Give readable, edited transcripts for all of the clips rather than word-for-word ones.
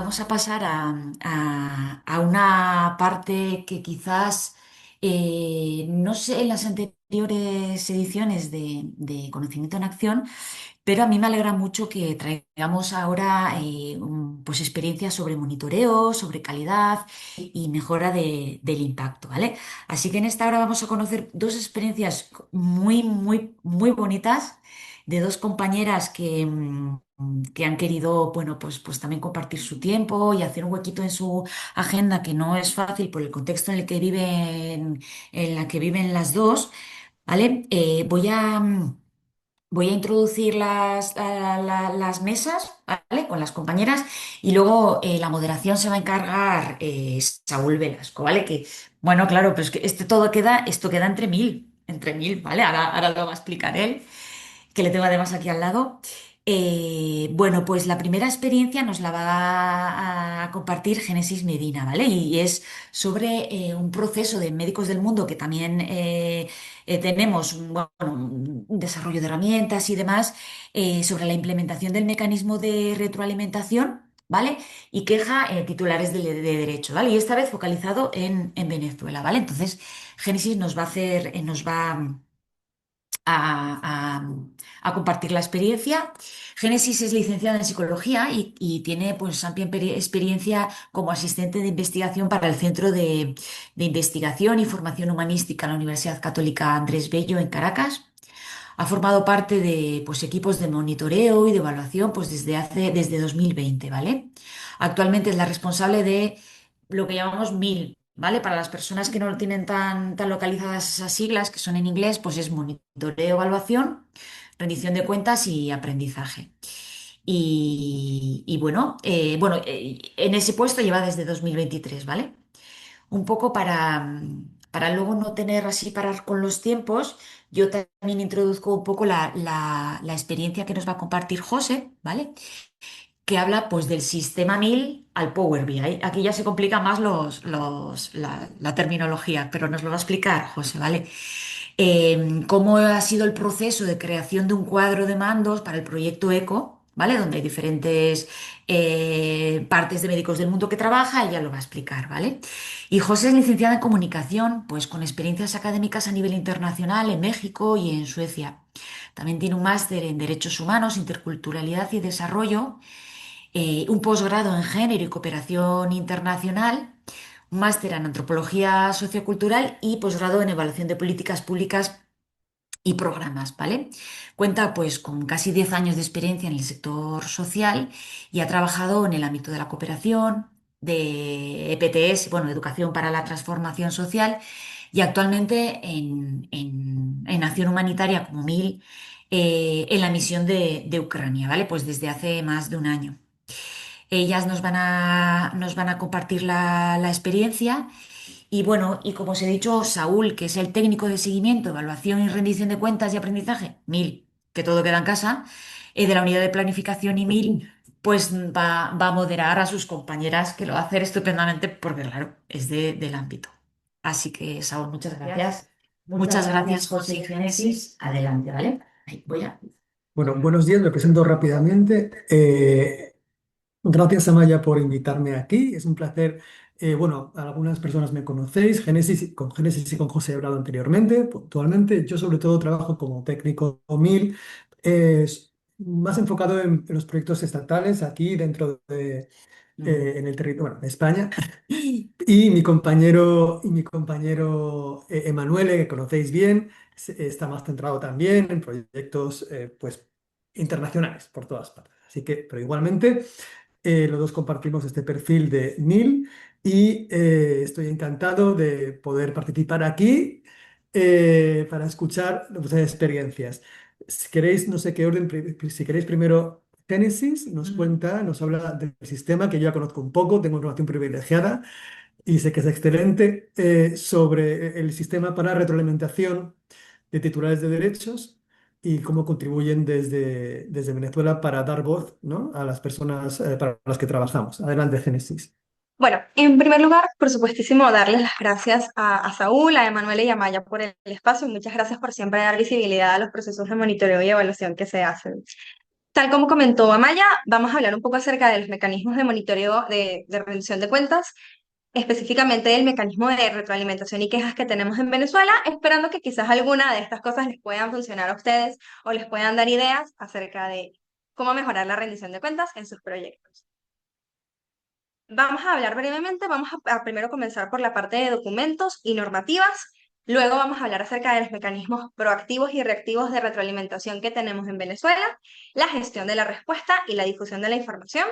vamos a pasar a una parte que quizás, no sé, en las anteriores ediciones de Conocimiento en Acción, pero a mí me alegra mucho que traigamos ahora pues experiencias sobre monitoreo, sobre calidad y mejora del impacto, ¿vale? Así que en esta hora vamos a conocer dos experiencias muy, muy, muy bonitas de dos compañeras que han querido, bueno, pues también compartir su tiempo y hacer un huequito en su agenda, que no es fácil por el contexto en el que en la que viven las dos, ¿vale? Voy a introducir las mesas, ¿vale? Con las compañeras y luego la moderación se va a encargar Saúl Velasco, ¿vale? Que, bueno, claro, pero es que esto queda entre mil, ¿vale? Ahora lo va a explicar él, que le tengo además aquí al lado. Bueno, pues la primera experiencia nos la va a compartir Génesis Medina, ¿vale? Y es sobre un proceso de Médicos del Mundo que también tenemos, bueno, un desarrollo de herramientas y demás, sobre la implementación del mecanismo de retroalimentación, ¿vale? Y queja titulares de derecho, ¿vale? Y esta vez focalizado en Venezuela, ¿vale? Entonces, Génesis nos va a hacer, nos va a, a- a compartir la experiencia. Génesis es licenciada en psicología y tiene pues amplia experiencia como asistente de investigación para el Centro de Investigación y Formación Humanística en la Universidad Católica Andrés Bello en Caracas. Ha formado parte de pues, equipos de monitoreo y de evaluación pues, desde 2020, ¿vale? Actualmente es la responsable de lo que llamamos MIL, ¿vale? Para las personas que no lo tienen tan localizadas esas siglas, que son en inglés, pues es monitoreo, evaluación, rendición de cuentas y aprendizaje. Bueno, en ese puesto lleva desde 2023, ¿vale? Un poco para luego no tener así parar con los tiempos, yo también introduzco un poco la experiencia que nos va a compartir José, ¿vale? Que habla pues del sistema 1000 al Power BI. Aquí ya se complica más la terminología, pero nos lo va a explicar José, ¿vale? Cómo ha sido el proceso de creación de un cuadro de mandos para el proyecto ECO, ¿vale? Donde hay diferentes partes de Médicos del Mundo que trabaja, ella lo va a explicar, ¿vale? Y José es licenciada en comunicación, pues con experiencias académicas a nivel internacional en México y en Suecia. También tiene un máster en Derechos Humanos, Interculturalidad y Desarrollo, un posgrado en Género y Cooperación Internacional, un máster en Antropología Sociocultural y posgrado en Evaluación de Políticas Públicas y Programas, ¿vale? Cuenta pues con casi 10 años de experiencia en el sector social y ha trabajado en el ámbito de la cooperación, de EPTS, bueno, Educación para la Transformación Social, y actualmente en Acción Humanitaria como MIL, en la misión de Ucrania, ¿vale? Pues desde hace más de un año. Ellas nos van a compartir la experiencia y bueno, y como os he dicho, Saúl, que es el técnico de seguimiento, evaluación y rendición de cuentas y aprendizaje, MIL, que todo queda en casa, de la unidad de planificación y MIL, pues va a moderar a sus compañeras, que lo va a hacer estupendamente porque, claro, es del ámbito. Así que, Saúl, muchas gracias. Muchas gracias, José y Génesis. Adelante, ¿vale? Ahí voy a... Bueno, buenos días, me presento rápidamente. Gracias, Amaya, por invitarme aquí. Es un placer. Bueno, algunas personas me conocéis, con Génesis y con José he hablado anteriormente. Puntualmente, yo sobre todo trabajo como técnico MIL, más enfocado en los proyectos estatales aquí dentro de, Mm. en el territorio, bueno, en España. Y mi compañero Emanuele, que conocéis bien, está más centrado también en proyectos pues, internacionales por todas partes. Así que, pero igualmente, los dos compartimos este perfil de Neil y estoy encantado de poder participar aquí para escuchar vuestras experiencias. Si queréis, no sé qué orden, si queréis primero Génesis nos Mm. cuenta, nos habla del sistema que yo ya conozco un poco, tengo información privilegiada y sé que es excelente, sobre el sistema para retroalimentación de titulares de derechos y cómo contribuyen desde Venezuela para dar voz, ¿no?, a las personas para las que trabajamos. Adelante, Génesis. Bueno, en primer lugar, por supuestísimo, darles las gracias a Saúl, a Emanuel y a Maya por el espacio. Muchas gracias por siempre dar visibilidad a los procesos de monitoreo y evaluación que se hacen. Tal como comentó Amaya, vamos a hablar un poco acerca de los mecanismos de monitoreo de rendición de cuentas, específicamente del mecanismo de retroalimentación y quejas que tenemos en Venezuela, esperando que quizás alguna de estas cosas les puedan funcionar a ustedes o les puedan dar ideas acerca de cómo mejorar la rendición de cuentas en sus proyectos. Vamos a hablar brevemente, vamos a primero comenzar por la parte de documentos y normativas, luego vamos a hablar acerca de los mecanismos proactivos y reactivos de retroalimentación que tenemos en Venezuela, la gestión de la respuesta y la difusión de la información,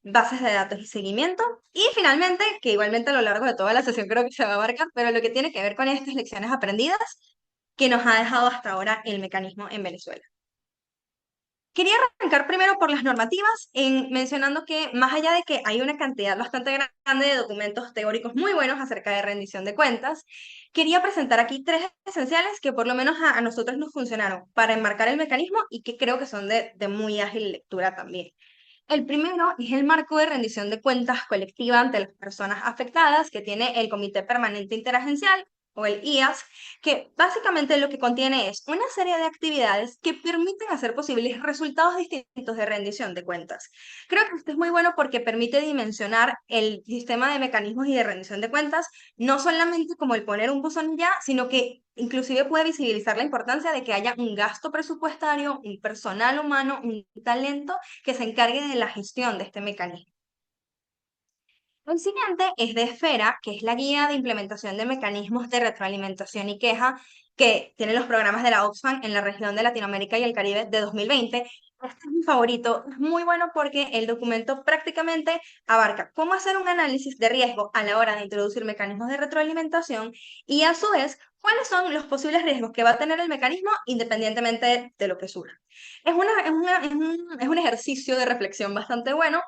bases de datos y seguimiento, y finalmente, que igualmente a lo largo de toda la sesión creo que se va a abarcar, pero lo que tiene que ver con estas lecciones aprendidas que nos ha dejado hasta ahora el mecanismo en Venezuela. Quería arrancar primero por las normativas, mencionando que más allá de que hay una cantidad bastante grande de documentos teóricos muy buenos acerca de rendición de cuentas, quería presentar aquí tres esenciales que por lo menos a nosotros nos funcionaron para enmarcar el mecanismo y que creo que son de muy ágil lectura también. El primero es el marco de rendición de cuentas colectiva ante las personas afectadas que tiene el Comité Permanente Interagencial o el IAS, que básicamente lo que contiene es una serie de actividades que permiten hacer posibles resultados distintos de rendición de cuentas. Creo que esto es muy bueno porque permite dimensionar el sistema de mecanismos y de rendición de cuentas, no solamente como el poner un buzón y ya, sino que inclusive puede visibilizar la importancia de que haya un gasto presupuestario, un personal humano, un talento que se encargue de la gestión de este mecanismo. El siguiente es de Esfera, que es la guía de implementación de mecanismos de retroalimentación y queja que tienen los programas de la Oxfam en la región de Latinoamérica y el Caribe de 2020. Este es mi favorito, es muy bueno porque el documento prácticamente abarca cómo hacer un análisis de riesgo a la hora de introducir mecanismos de retroalimentación y a su vez cuáles son los posibles riesgos que va a tener el mecanismo independientemente de lo que surja. Es un ejercicio de reflexión bastante bueno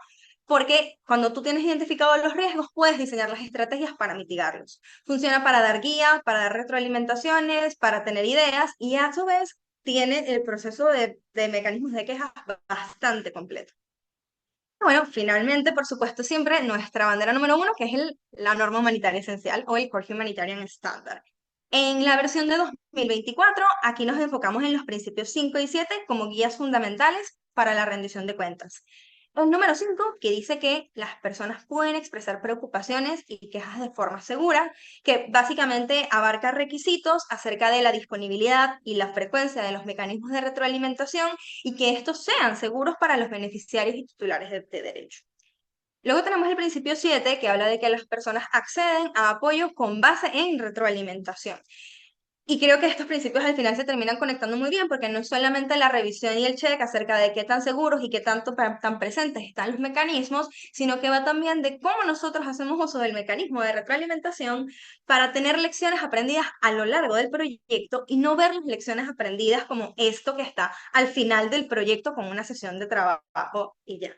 porque cuando tú tienes identificado los riesgos, puedes diseñar las estrategias para mitigarlos. Funciona para dar guía, para dar retroalimentaciones, para tener ideas y a su vez tiene el proceso de mecanismos de quejas bastante completo. Bueno, finalmente, por supuesto, siempre nuestra bandera número uno, que es la norma humanitaria esencial o el Core Humanitarian Standard. En la versión de 2024, aquí nos enfocamos en los principios 5 y 7 como guías fundamentales para la rendición de cuentas. El número 5, que dice que las personas pueden expresar preocupaciones y quejas de forma segura, que básicamente abarca requisitos acerca de la disponibilidad y la frecuencia de los mecanismos de retroalimentación y que estos sean seguros para los beneficiarios y titulares de derecho. Luego tenemos el principio 7, que habla de que las personas acceden a apoyo con base en retroalimentación. Y creo que estos principios al final se terminan conectando muy bien porque no es solamente la revisión y el check acerca de qué tan seguros y qué tanto tan presentes están los mecanismos, sino que va también de cómo nosotros hacemos uso del mecanismo de retroalimentación para tener lecciones aprendidas a lo largo del proyecto y no ver las lecciones aprendidas como esto que está al final del proyecto con una sesión de trabajo y ya.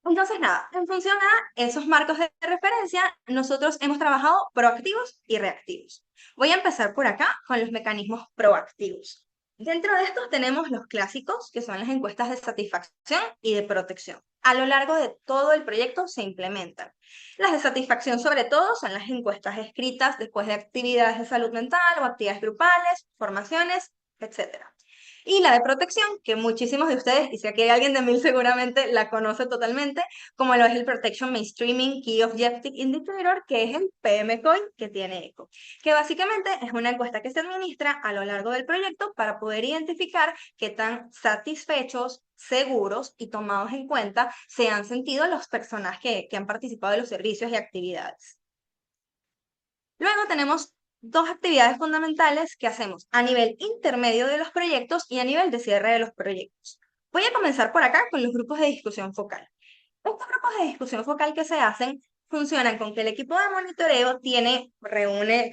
Entonces, nada, en función a esos marcos de referencia, nosotros hemos trabajado proactivos y reactivos. Voy a empezar por acá con los mecanismos proactivos. Dentro de estos tenemos los clásicos, que son las encuestas de satisfacción y de protección. A lo largo de todo el proyecto se implementan. Las de satisfacción, sobre todo, son las encuestas escritas después de actividades de salud mental o actividades grupales, formaciones, etcétera. Y la de protección, que muchísimos de ustedes, y si aquí hay alguien de 1000 seguramente la conoce totalmente, como lo es el Protection Mainstreaming Key Objective Indicator, que es el PMCOI que tiene ECO, que básicamente es una encuesta que se administra a lo largo del proyecto para poder identificar qué tan satisfechos, seguros y tomados en cuenta se han sentido los personas que han participado de los servicios y actividades. Luego tenemos dos actividades fundamentales que hacemos a nivel intermedio de los proyectos y a nivel de cierre de los proyectos. Voy a comenzar por acá con los grupos de discusión focal. Estos grupos de discusión focal que se hacen funcionan con que el equipo de monitoreo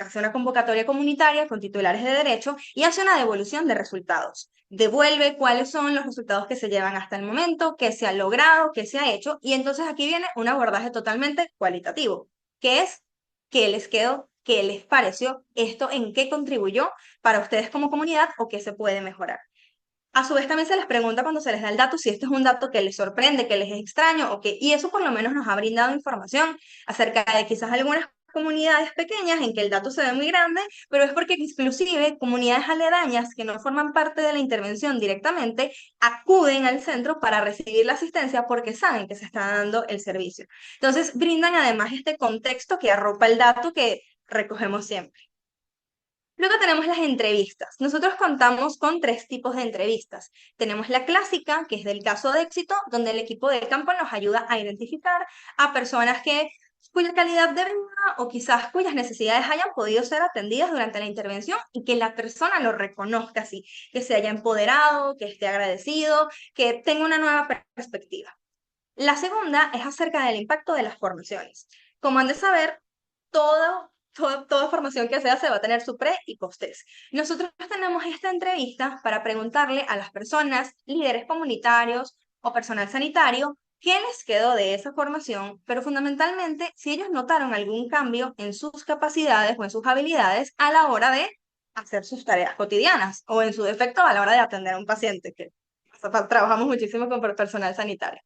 hace una convocatoria comunitaria con titulares de derecho y hace una devolución de resultados. Devuelve cuáles son los resultados que se llevan hasta el momento, qué se ha logrado, qué se ha hecho, y entonces aquí viene un abordaje totalmente cualitativo, que es qué les quedó, qué les pareció, esto en qué contribuyó para ustedes como comunidad o qué se puede mejorar. A su vez también se les pregunta cuando se les da el dato si esto es un dato que les sorprende, que les es extraño y eso por lo menos nos ha brindado información acerca de quizás algunas comunidades pequeñas en que el dato se ve muy grande, pero es porque inclusive comunidades aledañas que no forman parte de la intervención directamente acuden al centro para recibir la asistencia porque saben que se está dando el servicio. Entonces, brindan además este contexto que arropa el dato que recogemos siempre. Luego tenemos las entrevistas. Nosotros contamos con tres tipos de entrevistas. Tenemos la clásica, que es del caso de éxito, donde el equipo de campo nos ayuda a identificar a personas cuya calidad de vida o quizás cuyas necesidades hayan podido ser atendidas durante la intervención y que la persona lo reconozca así, que se haya empoderado, que esté agradecido, que tenga una nueva perspectiva. La segunda es acerca del impacto de las formaciones. Como han de saber, toda formación que sea se va a tener su pre y post-test. Nosotros tenemos esta entrevista para preguntarle a las personas, líderes comunitarios o personal sanitario, qué les quedó de esa formación, pero fundamentalmente si ellos notaron algún cambio en sus capacidades o en sus habilidades a la hora de hacer sus tareas cotidianas o en su defecto a la hora de atender a un paciente, que trabajamos muchísimo con personal sanitario.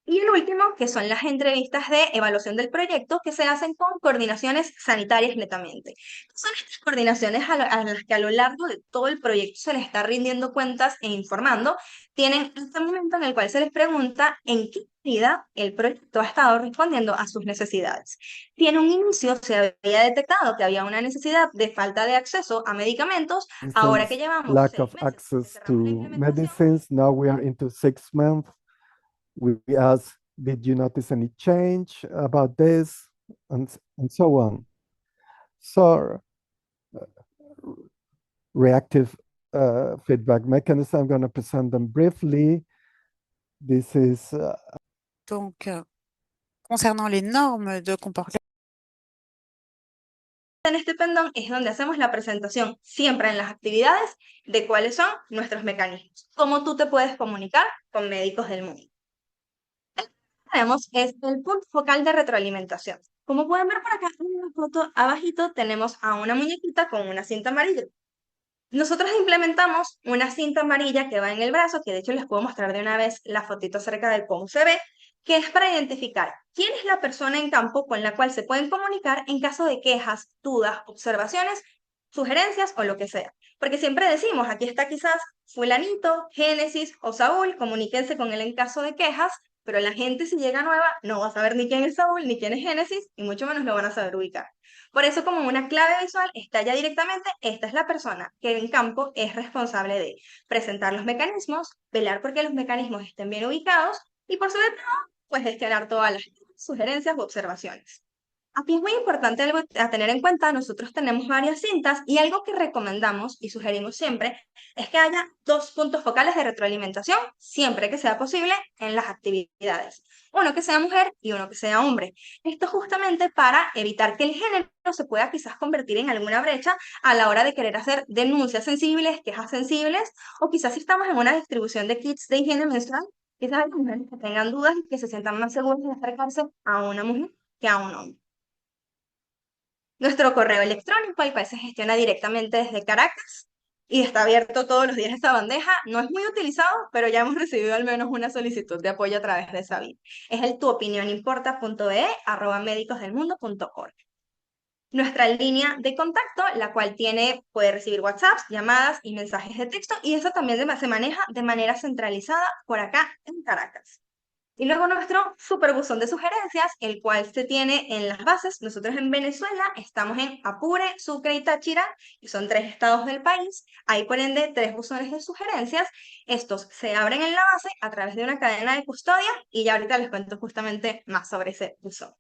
Y el último, que son las entrevistas de evaluación del proyecto que se hacen con coordinaciones sanitarias netamente. Son estas coordinaciones a las que a lo largo de todo el proyecto se les está rindiendo cuentas e informando. Tienen este momento en el cual se les pregunta en qué medida el proyecto ha estado respondiendo a sus necesidades. Tiene un inicio, se había detectado que había una necesidad de falta de acceso a medicamentos. Ahora que Instance, llevamos lack 6 of meses que access cerramos la to implementación, medicines. Now we are into 6 months. We ask, did you notice any change about this? And so on. So, reactive feedback mechanism, I'm going to present them briefly. This is Donc, concernant les normes de comportement, en este pendón es donde hacemos la presentación siempre en las actividades de cuáles son nuestros mecanismos, cómo tú te puedes comunicar con médicos del mundo. Tenemos es el punto focal de retroalimentación. Como pueden ver por acá en la foto abajito tenemos a una muñequita con una cinta amarilla. Nosotros implementamos una cinta amarilla que va en el brazo, que de hecho les puedo mostrar de una vez la fotito acerca de cómo se ve, que es para identificar quién es la persona en campo con la cual se pueden comunicar en caso de quejas, dudas, observaciones, sugerencias o lo que sea. Porque siempre decimos, aquí está quizás fulanito, Génesis o Saúl, comuníquense con él en caso de quejas, pero la gente si llega nueva no va a saber ni quién es Saúl, ni quién es Génesis, y mucho menos lo van a saber ubicar. Por eso, como una clave visual, está ya directamente, esta es la persona que en campo es responsable de presentar los mecanismos, velar porque los mecanismos estén bien ubicados y por sobre todo, pues gestionar todas las sugerencias u observaciones. Aquí es muy importante algo a tener en cuenta, nosotros tenemos varias cintas y algo que recomendamos y sugerimos siempre es que haya 2 puntos focales de retroalimentación, siempre que sea posible, en las actividades. Uno que sea mujer y uno que sea hombre. Esto justamente para evitar que el género se pueda quizás convertir en alguna brecha a la hora de querer hacer denuncias sensibles, quejas sensibles, o quizás si estamos en una distribución de kits de higiene menstrual, quizás hay mujeres que tengan dudas y que se sientan más seguras de acercarse a una mujer que a un hombre. Nuestro correo electrónico, el cual se gestiona directamente desde Caracas y está abierto todos los días esta bandeja. No es muy utilizado, pero ya hemos recibido al menos una solicitud de apoyo a través de esa vía. Es el tuopinionimporta.be@medicosdelmundo.org. Nuestra línea de contacto, la cual puede recibir WhatsApps, llamadas y mensajes de texto, y eso también se maneja de manera centralizada por acá en Caracas. Y luego nuestro superbuzón de sugerencias, el cual se tiene en las bases. Nosotros en Venezuela estamos en Apure, Sucre y Táchira, que son 3 estados del país. Hay por ende 3 buzones de sugerencias. Estos se abren en la base a través de una cadena de custodia y ya ahorita les cuento justamente más sobre ese buzón.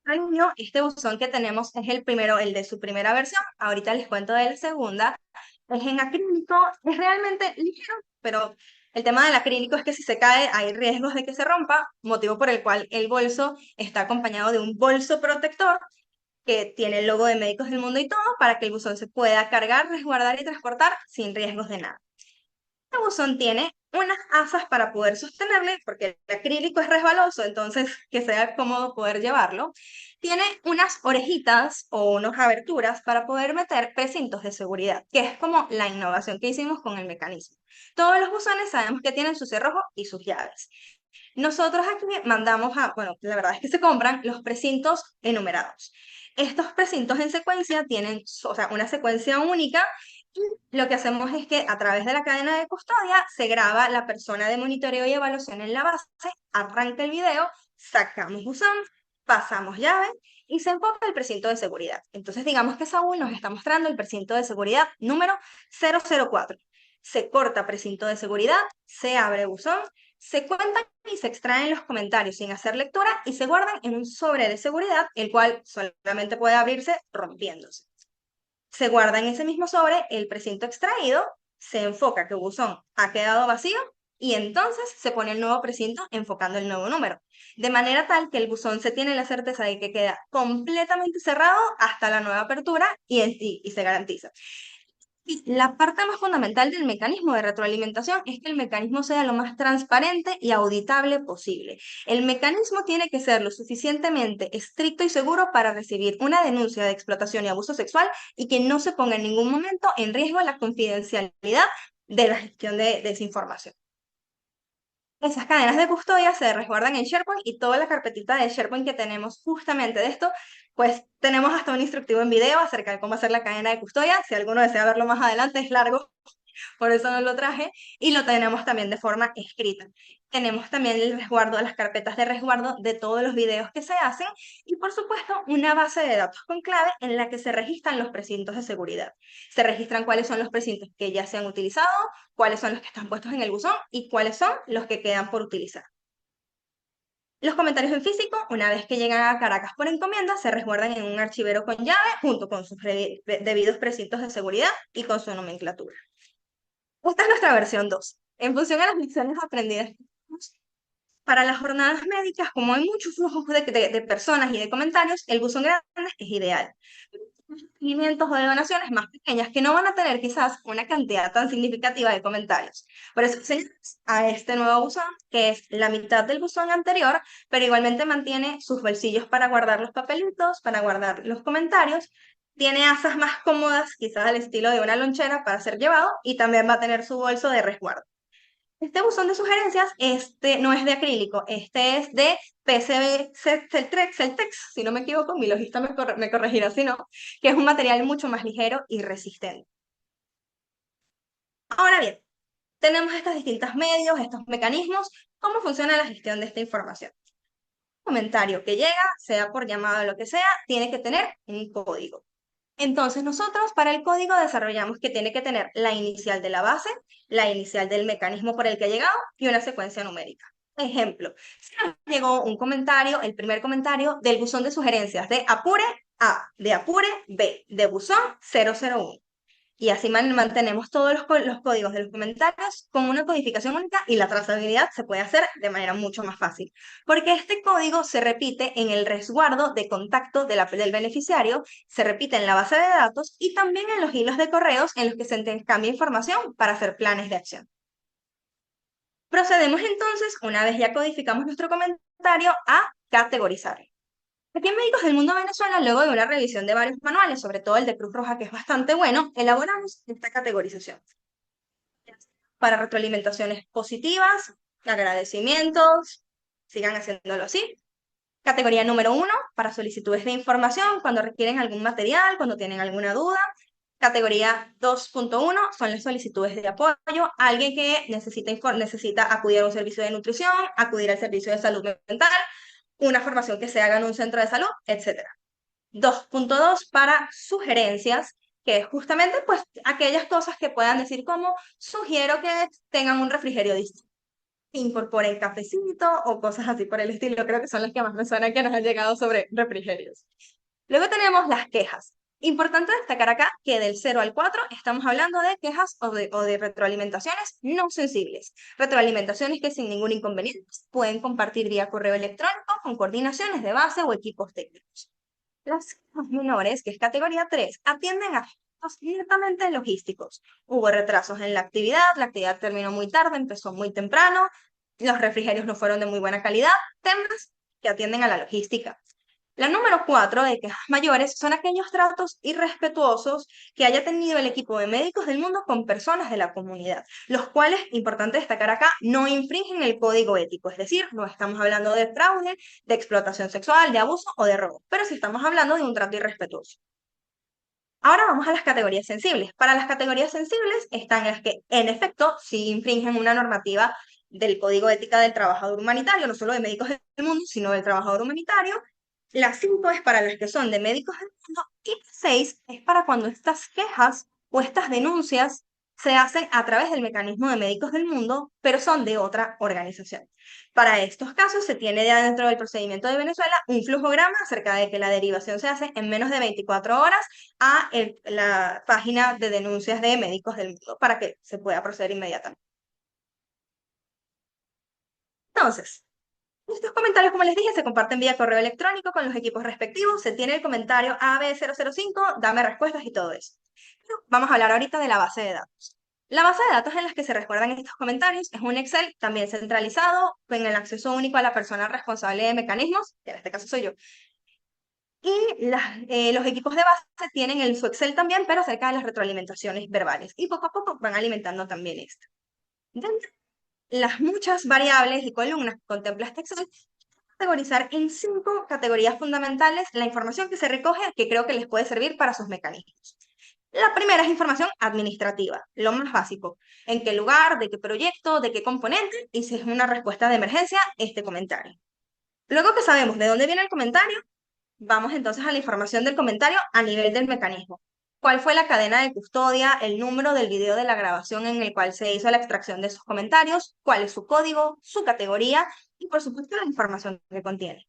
Año, este buzón que tenemos es el primero, el de su primera versión. Ahorita les cuento de la segunda. Es en acrílico, es realmente ligero, pero el tema del acrílico es que si se cae hay riesgos de que se rompa, motivo por el cual el bolso está acompañado de un bolso protector que tiene el logo de Médicos del Mundo y todo, para que el buzón se pueda cargar, resguardar y transportar sin riesgos de nada. Este buzón tiene unas asas para poder sostenerle, porque el acrílico es resbaloso, entonces que sea cómodo poder llevarlo. Tiene unas orejitas o unas aberturas para poder meter precintos de seguridad, que es como la innovación que hicimos con el mecanismo. Todos los buzones sabemos que tienen su cerrojo y sus llaves. Nosotros aquí mandamos bueno, la verdad es que se compran los precintos enumerados. Estos precintos en secuencia tienen, o sea, una secuencia única y lo que hacemos es que a través de la cadena de custodia se graba la persona de monitoreo y evaluación en la base, arranca el video, sacamos buzón, pasamos llave y se enfoca el precinto de seguridad. Entonces digamos que Saúl nos está mostrando el precinto de seguridad número 004. Se corta precinto de seguridad, se abre buzón, se cuentan y se extraen los comentarios sin hacer lectura y se guardan en un sobre de seguridad, el cual solamente puede abrirse rompiéndose. Se guarda en ese mismo sobre el precinto extraído, se enfoca que buzón ha quedado vacío y entonces se pone el nuevo precinto enfocando el nuevo número. De manera tal que el buzón se tiene la certeza de que queda completamente cerrado hasta la nueva apertura y se garantiza. Y la parte más fundamental del mecanismo de retroalimentación es que el mecanismo sea lo más transparente y auditable posible. El mecanismo tiene que ser lo suficientemente estricto y seguro para recibir una denuncia de explotación y abuso sexual y que no se ponga en ningún momento en riesgo la confidencialidad de la gestión de esa información. Esas cadenas de custodia se resguardan en SharePoint y toda la carpetita de SharePoint que tenemos justamente de esto, pues tenemos hasta un instructivo en video acerca de cómo hacer la cadena de custodia. Si alguno desea verlo más adelante, es largo, por eso no lo traje, y lo tenemos también de forma escrita. Tenemos también el resguardo, las carpetas de resguardo de todos los videos que se hacen y por supuesto una base de datos con clave en la que se registran los precintos de seguridad. Se registran cuáles son los precintos que ya se han utilizado, cuáles son los que están puestos en el buzón y cuáles son los que quedan por utilizar. Los comentarios en físico, una vez que llegan a Caracas por encomienda, se resguardan en un archivero con llave junto con sus debidos precintos de seguridad y con su nomenclatura. Esta es nuestra versión 2. En función a las lecciones aprendidas para las jornadas médicas, como hay muchos flujos de personas y de comentarios, el buzón grande es ideal. Seguimientos o de donaciones más pequeñas que no van a tener quizás una cantidad tan significativa de comentarios. Por eso enseñamos a este nuevo buzón, que es la mitad del buzón anterior, pero igualmente mantiene sus bolsillos para guardar los papelitos, para guardar los comentarios. Tiene asas más cómodas, quizás al estilo de una lonchera para ser llevado, y también va a tener su bolso de resguardo. Este buzón de sugerencias, no es de acrílico, este es de PCB Celtex, si no me equivoco, mi logista me corregirá si no, que es un material mucho más ligero y resistente. Ahora bien, tenemos estos distintos medios, estos mecanismos, ¿cómo funciona la gestión de esta información? Un comentario que llega, sea por llamada o lo que sea, tiene que tener un código. Entonces nosotros para el código desarrollamos que tiene que tener la inicial de la base, la inicial del mecanismo por el que ha llegado y una secuencia numérica. Ejemplo, si nos llegó un comentario, el primer comentario del buzón de sugerencias de Apure A, de Apure B, de buzón 001. Y así mantenemos todos los códigos de los comentarios con una codificación única y la trazabilidad se puede hacer de manera mucho más fácil. Porque este código se repite en el resguardo de contacto del beneficiario, se repite en la base de datos y también en los hilos de correos en los que se intercambia información para hacer planes de acción. Procedemos entonces, una vez ya codificamos nuestro comentario, a categorizarlo. Aquí en Médicos del Mundo Venezuela, luego de una revisión de varios manuales, sobre todo el de Cruz Roja, que es bastante bueno, elaboramos esta categorización. Para retroalimentaciones positivas, agradecimientos, sigan haciéndolo así. Categoría número 1, para solicitudes de información, cuando requieren algún material, cuando tienen alguna duda. Categoría 2.1 son las solicitudes de apoyo, alguien que necesita acudir a un servicio de nutrición, acudir al servicio de salud mental, una formación que se haga en un centro de salud, etc. 2.2 para sugerencias, que es justamente pues aquellas cosas que puedan decir como sugiero que tengan un refrigerio distinto, incorporen cafecito o cosas así por el estilo. Creo que son las que más me suenan que nos han llegado sobre refrigerios. Luego tenemos las quejas. Importante destacar acá que del 0 al 4 estamos hablando de quejas o de retroalimentaciones no sensibles. Retroalimentaciones que sin ningún inconveniente pueden compartir vía correo electrónico con coordinaciones de base o equipos técnicos. Las quejas menores, que es categoría 3, atienden a aspectos netamente logísticos. Hubo retrasos en la actividad terminó muy tarde, empezó muy temprano, los refrigerios no fueron de muy buena calidad, temas que atienden a la logística. La número 4 de quejas mayores son aquellos tratos irrespetuosos que haya tenido el equipo de médicos del mundo con personas de la comunidad, los cuales, importante destacar acá, no infringen el código ético, es decir, no estamos hablando de fraude, de explotación sexual, de abuso o de robo, pero sí estamos hablando de un trato irrespetuoso. Ahora vamos a las categorías sensibles. Para las categorías sensibles están las que, en efecto, sí infringen una normativa del Código de Ética del Trabajador Humanitario, no solo de médicos del mundo, sino del trabajador humanitario. La 5 es para las que son de médicos del mundo y la 6 es para cuando estas quejas o estas denuncias se hacen a través del mecanismo de médicos del mundo, pero son de otra organización. Para estos casos se tiene ya dentro del procedimiento de Venezuela un flujograma acerca de que la derivación se hace en menos de 24 horas a la página de denuncias de médicos del mundo para que se pueda proceder inmediatamente. Entonces, estos comentarios, como les dije, se comparten vía correo electrónico con los equipos respectivos. Se tiene el comentario AB005, dame respuestas y todo eso. Pero vamos a hablar ahorita de la base de datos. La base de datos en la que se resguardan estos comentarios es un Excel también centralizado, con el acceso único a la persona responsable de mecanismos, que en este caso soy yo. Y los equipos de base tienen su Excel también, pero acerca de las retroalimentaciones verbales. Y poco a poco van alimentando también esto. Dentro de las muchas variables y columnas que contempla este Excel, categorizar en 5 categorías fundamentales la información que se recoge, que creo que les puede servir para sus mecanismos. La primera es información administrativa, lo más básico. En qué lugar, de qué proyecto, de qué componente, y si es una respuesta de emergencia, este comentario. Luego que sabemos de dónde viene el comentario, vamos entonces a la información del comentario a nivel del mecanismo. ¿Cuál fue la cadena de custodia, el número del video de la grabación en el cual se hizo la extracción de esos comentarios? ¿Cuál es su código, su categoría y, por supuesto, la información que contiene?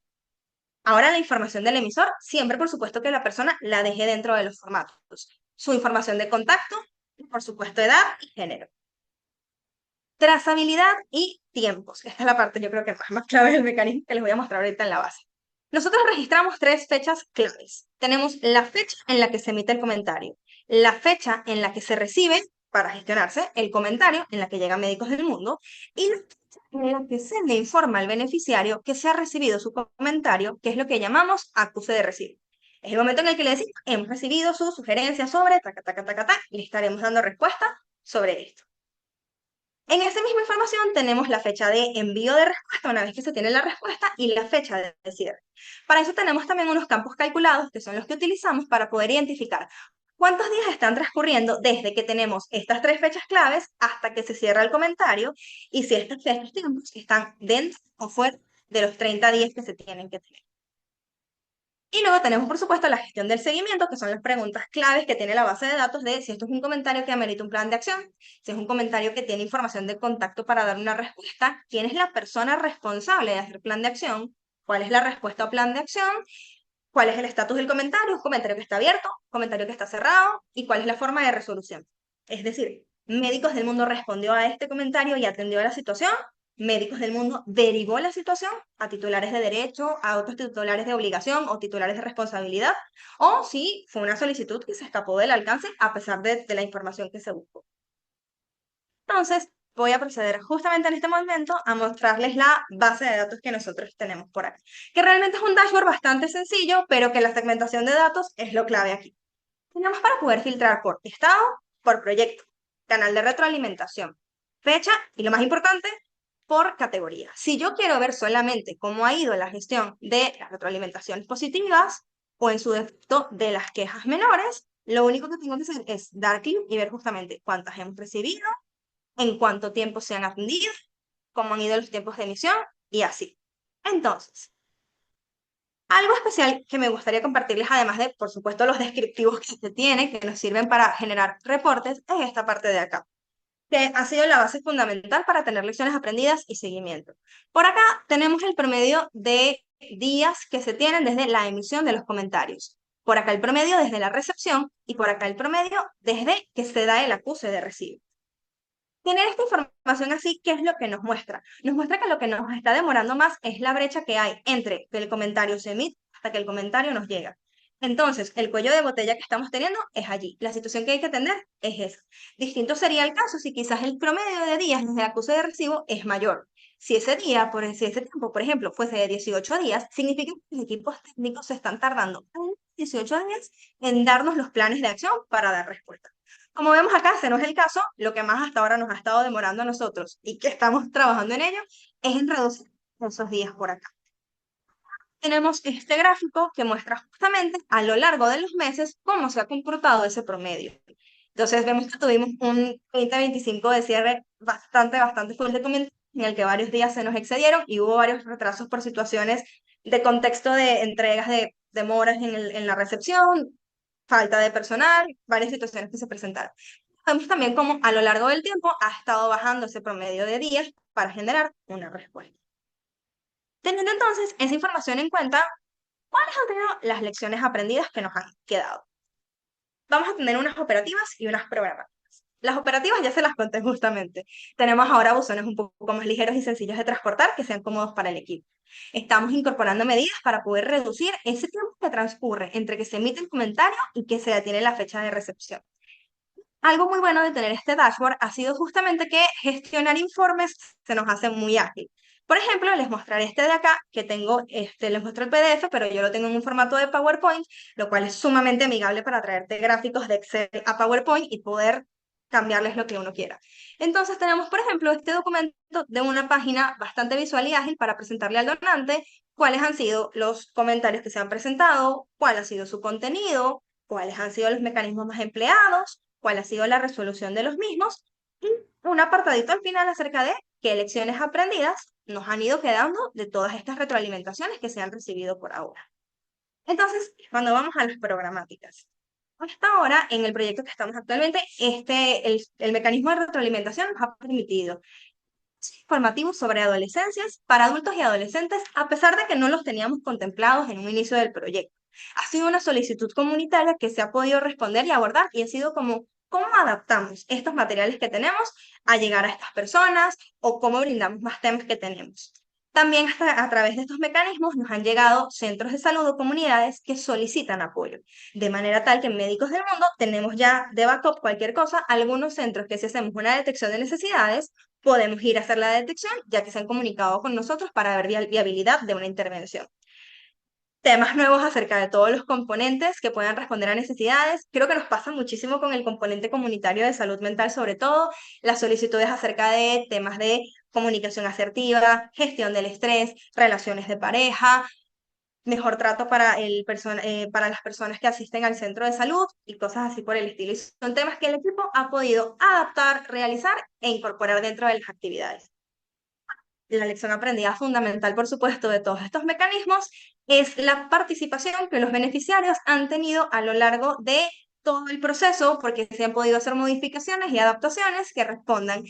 Ahora la información del emisor, siempre por supuesto que la persona la deje dentro de los formatos. Su información de contacto, y por supuesto edad y género. Trazabilidad y tiempos. Esta es la parte yo creo que más clave del mecanismo que les voy a mostrar ahorita en la base. Nosotros registramos 3 fechas claves. Tenemos la fecha en la que se emite el comentario, la fecha en la que se recibe para gestionarse el comentario, en la que llegan médicos del mundo, y la fecha en la que se le informa al beneficiario que se ha recibido su comentario, que es lo que llamamos acuse de recibo. Es el momento en el que le decimos, hemos recibido su sugerencia sobre, taca, taca, taca, taca, y le estaremos dando respuesta sobre esto. En esa misma información tenemos la fecha de envío de respuesta una vez que se tiene la respuesta y la fecha de cierre. Para eso tenemos también unos campos calculados que son los que utilizamos para poder identificar cuántos días están transcurriendo desde que tenemos estas 3 fechas claves hasta que se cierra el comentario y si estos tiempos están dentro o fuera de los 30 días que se tienen que tener. Y luego tenemos, por supuesto, la gestión del seguimiento, que son las preguntas claves que tiene la base de datos de si esto es un comentario que amerita un plan de acción, si es un comentario que tiene información de contacto para dar una respuesta, quién es la persona responsable de hacer plan de acción, cuál es la respuesta o plan de acción, cuál es el estatus del comentario, un comentario que está abierto, un comentario que está cerrado, y cuál es la forma de resolución. Es decir, Médicos del Mundo respondió a este comentario y atendió a la situación, Médicos del Mundo derivó la situación a titulares de derecho, a otros titulares de obligación o titulares de responsabilidad, o si fue una solicitud que se escapó del alcance a pesar de la información que se buscó. Entonces, voy a proceder justamente en este momento a mostrarles la base de datos que nosotros tenemos por aquí, que realmente es un dashboard bastante sencillo, pero que la segmentación de datos es lo clave aquí. Tenemos para poder filtrar por estado, por proyecto, canal de retroalimentación, fecha y lo más importante, por categoría. Si yo quiero ver solamente cómo ha ido la gestión de las retroalimentaciones positivas o en su defecto de las quejas menores, lo único que tengo que hacer es dar clic y ver justamente cuántas hemos recibido, en cuánto tiempo se han atendido, cómo han ido los tiempos de emisión y así. Entonces, algo especial que me gustaría compartirles, además de, por supuesto, los descriptivos que se tiene, que nos sirven para generar reportes, es esta parte de acá, que ha sido la base fundamental para tener lecciones aprendidas y seguimiento. Por acá tenemos el promedio de días que se tienen desde la emisión de los comentarios. Por acá el promedio desde la recepción y por acá el promedio desde que se da el acuse de recibo. Tener esta información así, ¿qué es lo que nos muestra? Nos muestra que lo que nos está demorando más es la brecha que hay entre que el comentario se emite hasta que el comentario nos llega. Entonces, el cuello de botella que estamos teniendo es allí. La situación que hay que atender es esa. Distinto sería el caso si quizás el promedio de días desde el acuse de recibo es mayor. Si ese día, si ese tiempo, por ejemplo, fuese de 18 días, significa que los equipos técnicos se están tardando 18 días en darnos los planes de acción para dar respuesta. Como vemos acá, ese no es el caso, lo que más hasta ahora nos ha estado demorando a nosotros y que estamos trabajando en ello es en reducir esos días por acá. Tenemos este gráfico que muestra justamente a lo largo de los meses cómo se ha comportado ese promedio. Entonces vemos que tuvimos un 2025 de cierre bastante fuerte en el que varios días se nos excedieron y hubo varios retrasos por situaciones de contexto de entregas de demoras en la recepción, falta de personal, varias situaciones que se presentaron. Vemos también cómo a lo largo del tiempo ha estado bajando ese promedio de días para generar una respuesta. Teniendo entonces esa información en cuenta, ¿cuáles han sido las lecciones aprendidas que nos han quedado? Vamos a tener unas operativas y unas programáticas. Las operativas ya se las conté justamente. Tenemos ahora buzones un poco más ligeros y sencillos de transportar que sean cómodos para el equipo. Estamos incorporando medidas para poder reducir ese tiempo que transcurre entre que se emite el comentario y que se detiene la fecha de recepción. Algo muy bueno de tener este dashboard ha sido justamente que gestionar informes se nos hace muy ágil. Por ejemplo, les mostraré este de acá, que tengo, les muestro el PDF, pero yo lo tengo en un formato de PowerPoint, lo cual es sumamente amigable para traerte gráficos de Excel a PowerPoint y poder cambiarles lo que uno quiera. Entonces tenemos, por ejemplo, este documento de una página bastante visual y ágil para presentarle al donante cuáles han sido los comentarios que se han presentado, cuál ha sido su contenido, cuáles han sido los mecanismos más empleados, cuál ha sido la resolución de los mismos y un apartadito al final acerca de qué lecciones aprendidas nos han ido quedando de todas estas retroalimentaciones que se han recibido por ahora. Entonces, cuando vamos a las programáticas, hasta ahora, en el proyecto que estamos actualmente, el mecanismo de retroalimentación nos ha permitido informativos sobre adolescencias para adultos y adolescentes, a pesar de que no los teníamos contemplados en un inicio del proyecto. Ha sido una solicitud comunitaria que se ha podido responder y abordar y ha sido como cómo adaptamos estos materiales que tenemos a llegar a estas personas o cómo brindamos más temas que tenemos. También a través de estos mecanismos nos han llegado centros de salud o comunidades que solicitan apoyo, de manera tal que en Médicos del Mundo tenemos ya de backup cualquier cosa, algunos centros que si hacemos una detección de necesidades, podemos ir a hacer la detección, ya que se han comunicado con nosotros para ver viabilidad de una intervención. Temas nuevos acerca de todos los componentes que puedan responder a necesidades. Creo que nos pasa muchísimo con el componente comunitario de salud mental, sobre todo las solicitudes acerca de temas de comunicación asertiva, gestión del estrés, relaciones de pareja, mejor trato para las personas que asisten al centro de salud y cosas así por el estilo. Y son temas que el equipo ha podido adaptar, realizar e incorporar dentro de las actividades. La lección aprendida fundamental, por supuesto, de todos estos mecanismos es la participación que los beneficiarios han tenido a lo largo de todo el proceso, porque se han podido hacer modificaciones y adaptaciones que respondan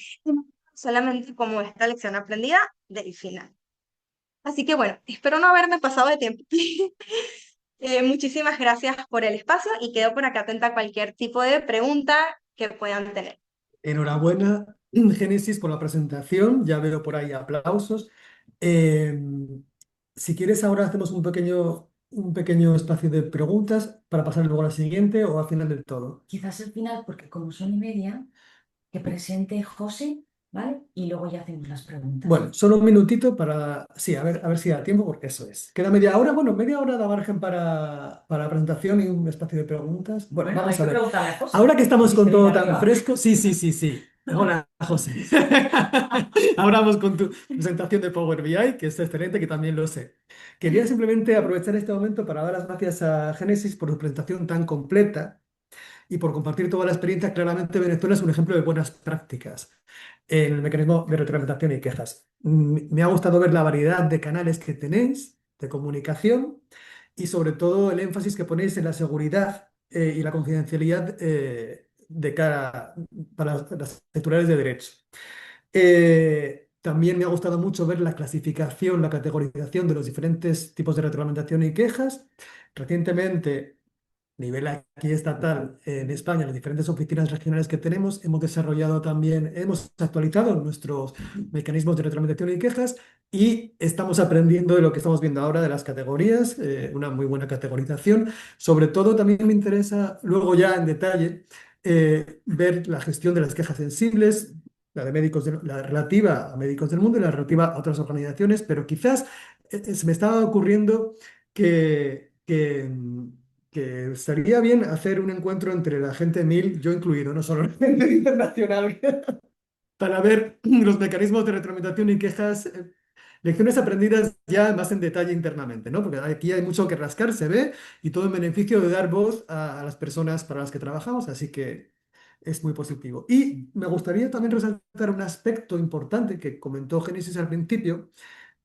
solamente como esta lección aprendida del final. Así que bueno, espero no haberme pasado de tiempo. Muchísimas gracias por el espacio y quedo por acá atenta a cualquier tipo de pregunta que puedan tener. Enhorabuena, Génesis, por la presentación. Ya veo por ahí aplausos. Eh, si quieres, ahora hacemos un pequeño espacio de preguntas para pasar luego a la siguiente o al final del todo. Quizás al final, porque como son y media, que presente José, ¿vale? Y luego ya hacemos las preguntas. Bueno, solo un minutito para... Sí, a ver si da tiempo, porque eso es. Queda media hora. Bueno, media hora da margen para la presentación y un espacio de preguntas. Bueno, Bueno, vamos hay a que ver. preguntarle a José. Ahora que estamos Si con se todo viene tan arriba. fresco, sí. Hola, José. Ahora vamos con tu presentación de Power BI, que es excelente, que también lo sé. Quería simplemente aprovechar este momento para dar las gracias a Génesis por su presentación tan completa y por compartir toda la experiencia. Claramente Venezuela es un ejemplo de buenas prácticas en el mecanismo de retroalimentación y quejas. Me ha gustado ver la variedad de canales que tenéis de comunicación y sobre todo el énfasis que ponéis en la seguridad y la confidencialidad de cara para las titulares de derecho. También me ha gustado mucho ver la clasificación, la categorización de los diferentes tipos de retroalimentación y quejas. Recientemente, a nivel aquí estatal en España, las diferentes oficinas regionales que tenemos, hemos desarrollado también, hemos actualizado nuestros mecanismos de retroalimentación y quejas y estamos aprendiendo de lo que estamos viendo ahora de las categorías, una muy buena categorización. Sobre todo también me interesa luego ya en detalle ver la gestión de las quejas sensibles, la relativa a Médicos del Mundo y la relativa a otras organizaciones, pero quizás se me estaba ocurriendo que estaría bien hacer un encuentro entre la gente MIL, yo incluido, no solo la gente internacional, para ver los mecanismos de retroalimentación y quejas, lecciones aprendidas ya más en detalle internamente, ¿no? Porque aquí hay mucho que rascar, se ve, y todo en beneficio de dar voz a las personas para las que trabajamos, así que es muy positivo. Y me gustaría también resaltar un aspecto importante que comentó Génesis al principio,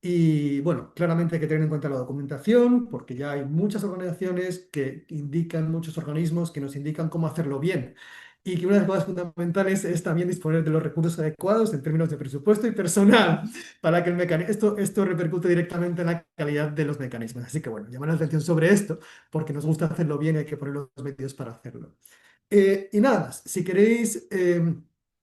y bueno, claramente hay que tener en cuenta la documentación, porque ya hay muchas organizaciones que indican, muchos organismos que nos indican cómo hacerlo bien. Y que una de las cosas fundamentales es también disponer de los recursos adecuados en términos de presupuesto y personal para que esto repercute directamente en la calidad de los mecanismos. Así que bueno, llamar la atención sobre esto, porque nos gusta hacerlo bien y hay que poner los medios para hacerlo. Y nada más, si queréis,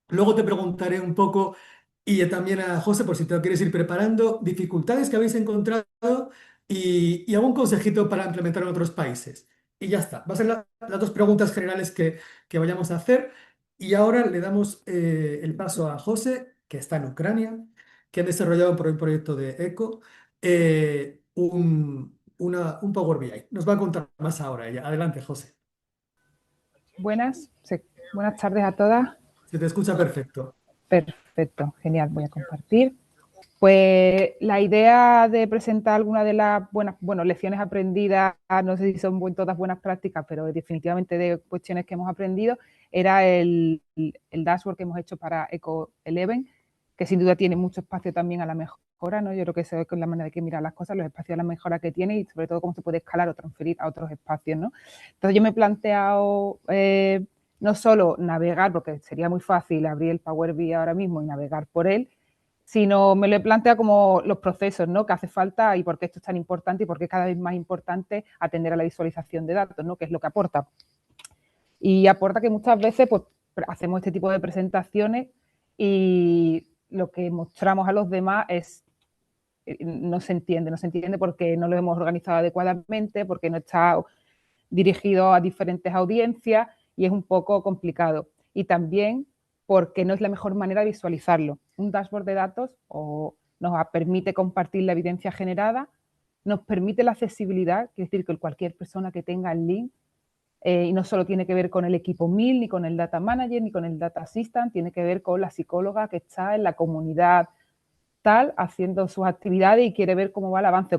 luego te preguntaré un poco, y también a José, por si te lo quieres ir preparando, dificultades que habéis encontrado y algún consejito para implementar en otros países. Y ya está, va a ser las dos preguntas generales que vayamos a hacer. Y ahora le damos el paso a José, que está en Ucrania, que ha desarrollado por un proyecto de ECO, un Power BI. Nos va a contar más ahora ella. Adelante, José. Buenas tardes a todas. Se te escucha perfecto. Perfecto, genial, voy a compartir. Pues la idea de presentar algunas de las lecciones aprendidas, no sé si son todas buenas prácticas, pero definitivamente de cuestiones que hemos aprendido, era el dashboard que hemos hecho para Eco 11, que sin duda tiene mucho espacio también a la mejora, ¿no? Yo creo que esa es la manera de que mirar las cosas, los espacios a la mejora que tiene y sobre todo cómo se puede escalar o transferir a otros espacios, ¿no? Entonces yo me he planteado no solo navegar, porque sería muy fácil abrir el Power BI ahora mismo y navegar por él, sino me lo he planteado como los procesos, ¿no?, que hace falta y por qué esto es tan importante y por qué es cada vez más importante atender a la visualización de datos, ¿no?, que es lo que aporta. Y aporta que muchas veces pues, hacemos este tipo de presentaciones y lo que mostramos a los demás no se entiende porque no lo hemos organizado adecuadamente, porque no está dirigido a diferentes audiencias y es un poco complicado. Y también porque no es la mejor manera de visualizarlo. Un dashboard de datos nos permite compartir la evidencia generada, nos permite la accesibilidad, quiere decir que cualquier persona que tenga el link, y no solo tiene que ver con el equipo MIL, ni con el Data Manager, ni con el Data Assistant, tiene que ver con la psicóloga que está en la comunidad tal, haciendo sus actividades y quiere ver cómo va el avance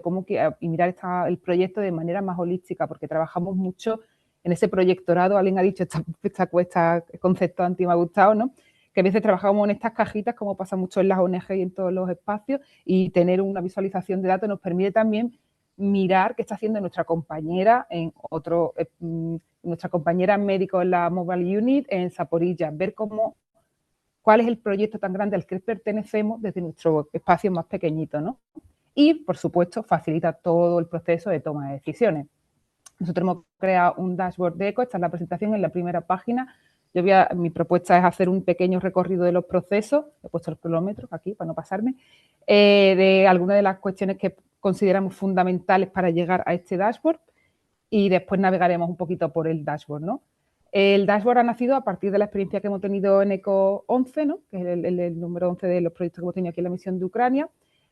y mirar el proyecto de manera más holística, porque trabajamos mucho en ese proyectorado. Alguien ha dicho este concepto antes me ha gustado, ¿no?, que a veces trabajamos en estas cajitas, como pasa mucho en las ONG y en todos los espacios, y tener una visualización de datos nos permite también mirar qué está haciendo nuestra compañera nuestra compañera médico en la Mobile Unit en Zaporilla, ver cuál es el proyecto tan grande al que pertenecemos desde nuestro espacio más pequeñito, ¿no? Y, por supuesto, facilita todo el proceso de toma de decisiones. Nosotros hemos creado un dashboard de ECO, esta es la presentación en la primera página. Mi propuesta es hacer un pequeño recorrido de los procesos, he puesto los cronómetros aquí para no pasarme, de algunas de las cuestiones que consideramos fundamentales para llegar a este dashboard y después navegaremos un poquito por el dashboard, ¿no? El dashboard ha nacido a partir de la experiencia que hemos tenido en ECO 11, ¿no?, que es el número 11 de los proyectos que hemos tenido aquí en la misión de Ucrania,